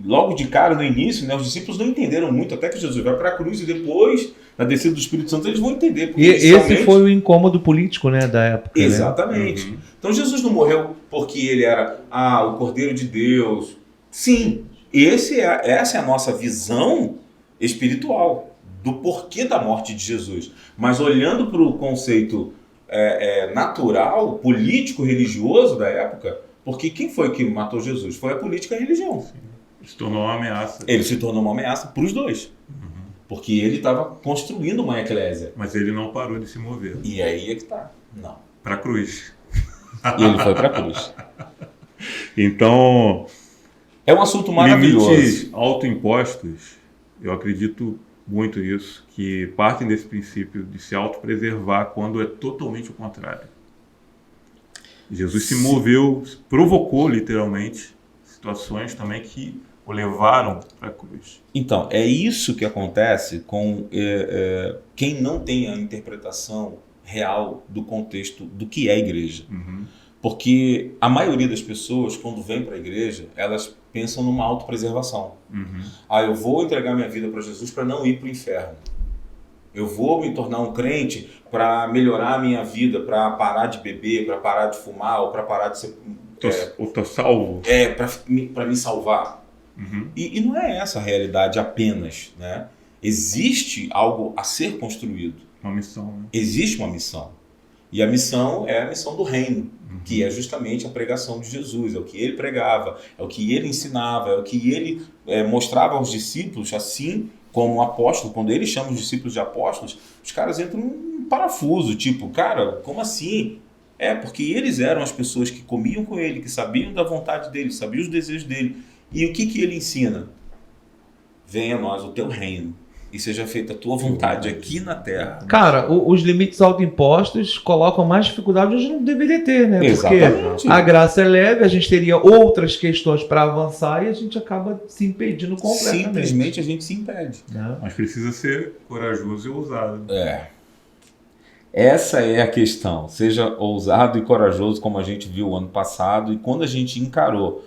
logo de cara, no início, né, os discípulos não entenderam muito, até que Jesus vai para a cruz e depois, na descida do Espírito Santo, eles vão entender. E esse foi o incômodo político, né, da época. Exatamente. Né? Então Jesus não morreu porque ele era o Cordeiro de Deus. Sim, essa é a nossa visão espiritual do porquê da morte de Jesus. Mas olhando para o conceito natural, político, religioso da época, porque quem foi que matou Jesus? Foi a política e a religião. Sim. Se tornou uma ameaça. Ele se tornou uma ameaça para os dois. Porque ele estava construindo uma eclésia. Mas ele não parou de se mover. E aí é que está. Não. Para a cruz. E ele foi para a cruz. Então, é um assunto maravilhoso. Limites autoimpostos, eu acredito muito nisso, que partem desse princípio de se autopreservar quando é totalmente o contrário. Jesus se moveu, provocou literalmente situações também que o levaram para a cruz. Então, é isso que acontece com quem não tem a interpretação real do contexto do que é a igreja. Porque a maioria das pessoas, quando vem para a igreja, elas pensam numa autopreservação. Eu vou entregar minha vida para Jesus para não ir para o inferno. Eu vou me tornar um crente para melhorar a minha vida, para parar de beber, para parar de fumar, ou para parar de ser... Tô salvo. Para me salvar. E não é essa a realidade apenas, né? Existe algo a ser construído. Uma missão. Né? Existe uma missão. E a missão é a missão do reino, que é justamente a pregação de Jesus. É o que ele pregava, é o que ele ensinava, é o que ele mostrava aos discípulos, assim como apóstolo. Quando ele chama os discípulos de apóstolos, os caras entram num parafuso, tipo, cara, como assim? Porque eles eram as pessoas que comiam com ele, que sabiam da vontade dele, sabiam os desejos dele. E o que ele ensina? Venha a nós o teu reino e seja feita a tua vontade aqui na terra. Cara, os limites autoimpostos colocam mais dificuldade onde não deveria ter, né? Exatamente. Porque a graça é leve, a gente teria outras questões para avançar e a gente acaba se impedindo completamente. Simplesmente a gente se impede. Mas precisa ser corajoso e ousado. Essa é a questão. Seja ousado e corajoso, como a gente viu ano passado, e quando a gente encarou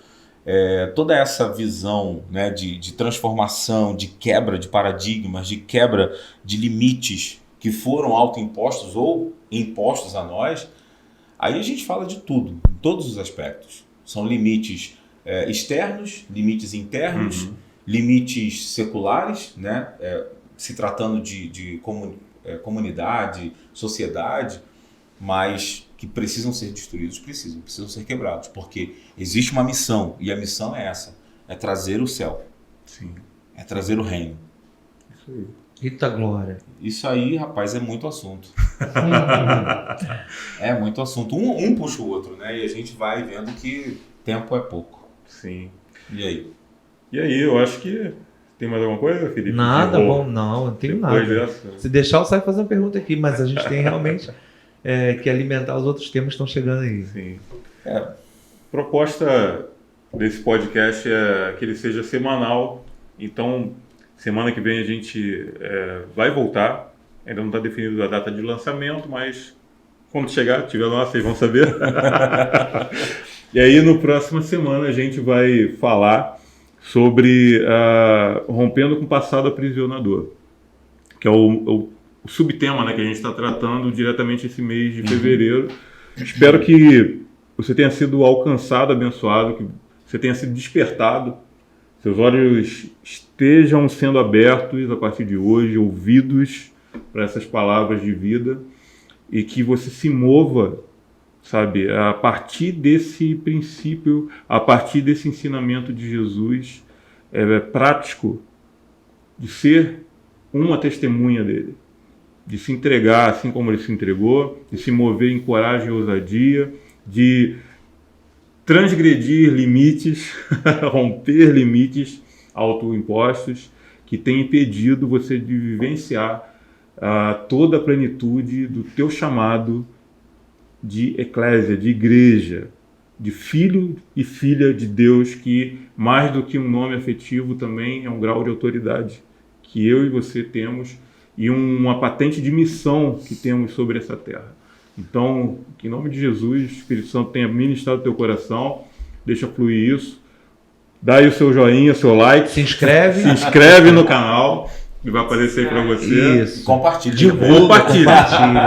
toda essa visão, né, de transformação, de quebra de paradigmas, de quebra de limites que foram autoimpostos ou impostos a nós, aí a gente fala de tudo, em todos os aspectos. São limites externos, limites internos, limites seculares, né, se tratando de comunidade, sociedade, mas que precisam ser destruídos, precisam ser quebrados, porque existe uma missão, e a missão é essa, é trazer o céu, Sim. é trazer o reino. Eita glória. Isso aí, rapaz, é muito assunto. É muito assunto. Um puxa o outro, né? E a gente vai vendo que tempo é pouco. Sim. E aí? E aí, eu acho que... Tem mais alguma coisa, Felipe? Nada bom, não tenho Depois nada. dessa... Se deixar, eu saio fazer uma pergunta aqui, mas a gente tem realmente que alimentar os outros temas que estão chegando aí. Sim. Proposta desse podcast é que ele seja semanal. Então, semana que vem a gente vai voltar. Ainda não está definido a data de lançamento, mas quando chegar, tiver lá, vocês vão saber. E aí, no próxima semana, a gente vai falar sobre rompendo com o passado aprisionador, que é o subtema, né, que a gente está tratando diretamente esse mês de fevereiro. Espero que você tenha sido alcançado, abençoado, que você tenha sido despertado, seus olhos estejam sendo abertos a partir de hoje, ouvidos para essas palavras de vida, e que você se mova, sabe, a partir desse princípio, a partir desse ensinamento de Jesus prático, de ser uma testemunha dele, de se entregar assim como ele se entregou, de se mover em coragem e ousadia, de transgredir limites, romper limites autoimpostos que têm impedido você de vivenciar toda a plenitude do teu chamado de eclésia, de igreja, de filho e filha de Deus, que mais do que um nome afetivo também é um grau de autoridade que eu e você temos e uma patente de missão que temos sobre essa terra. Então, que em nome de Jesus, o Espírito Santo tenha ministrado o teu coração, deixa fluir isso, dá aí o seu joinha, seu like, se inscreve no canal, que vai aparecer para você. Isso. Compartilha. Divulga,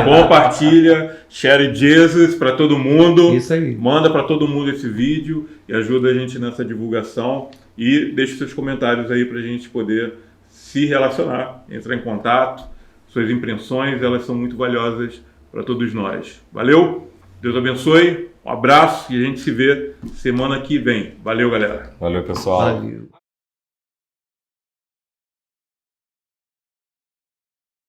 compartilha, share Jesus para todo mundo. Isso aí. Manda para todo mundo esse vídeo e ajuda a gente nessa divulgação e deixa seus comentários aí para a gente poder se relacionar, entrar em contato. Suas impressões, elas são muito valiosas para todos nós. Valeu? Deus abençoe. Um abraço e a gente se vê semana que vem. Valeu, galera. Valeu, pessoal. Valeu.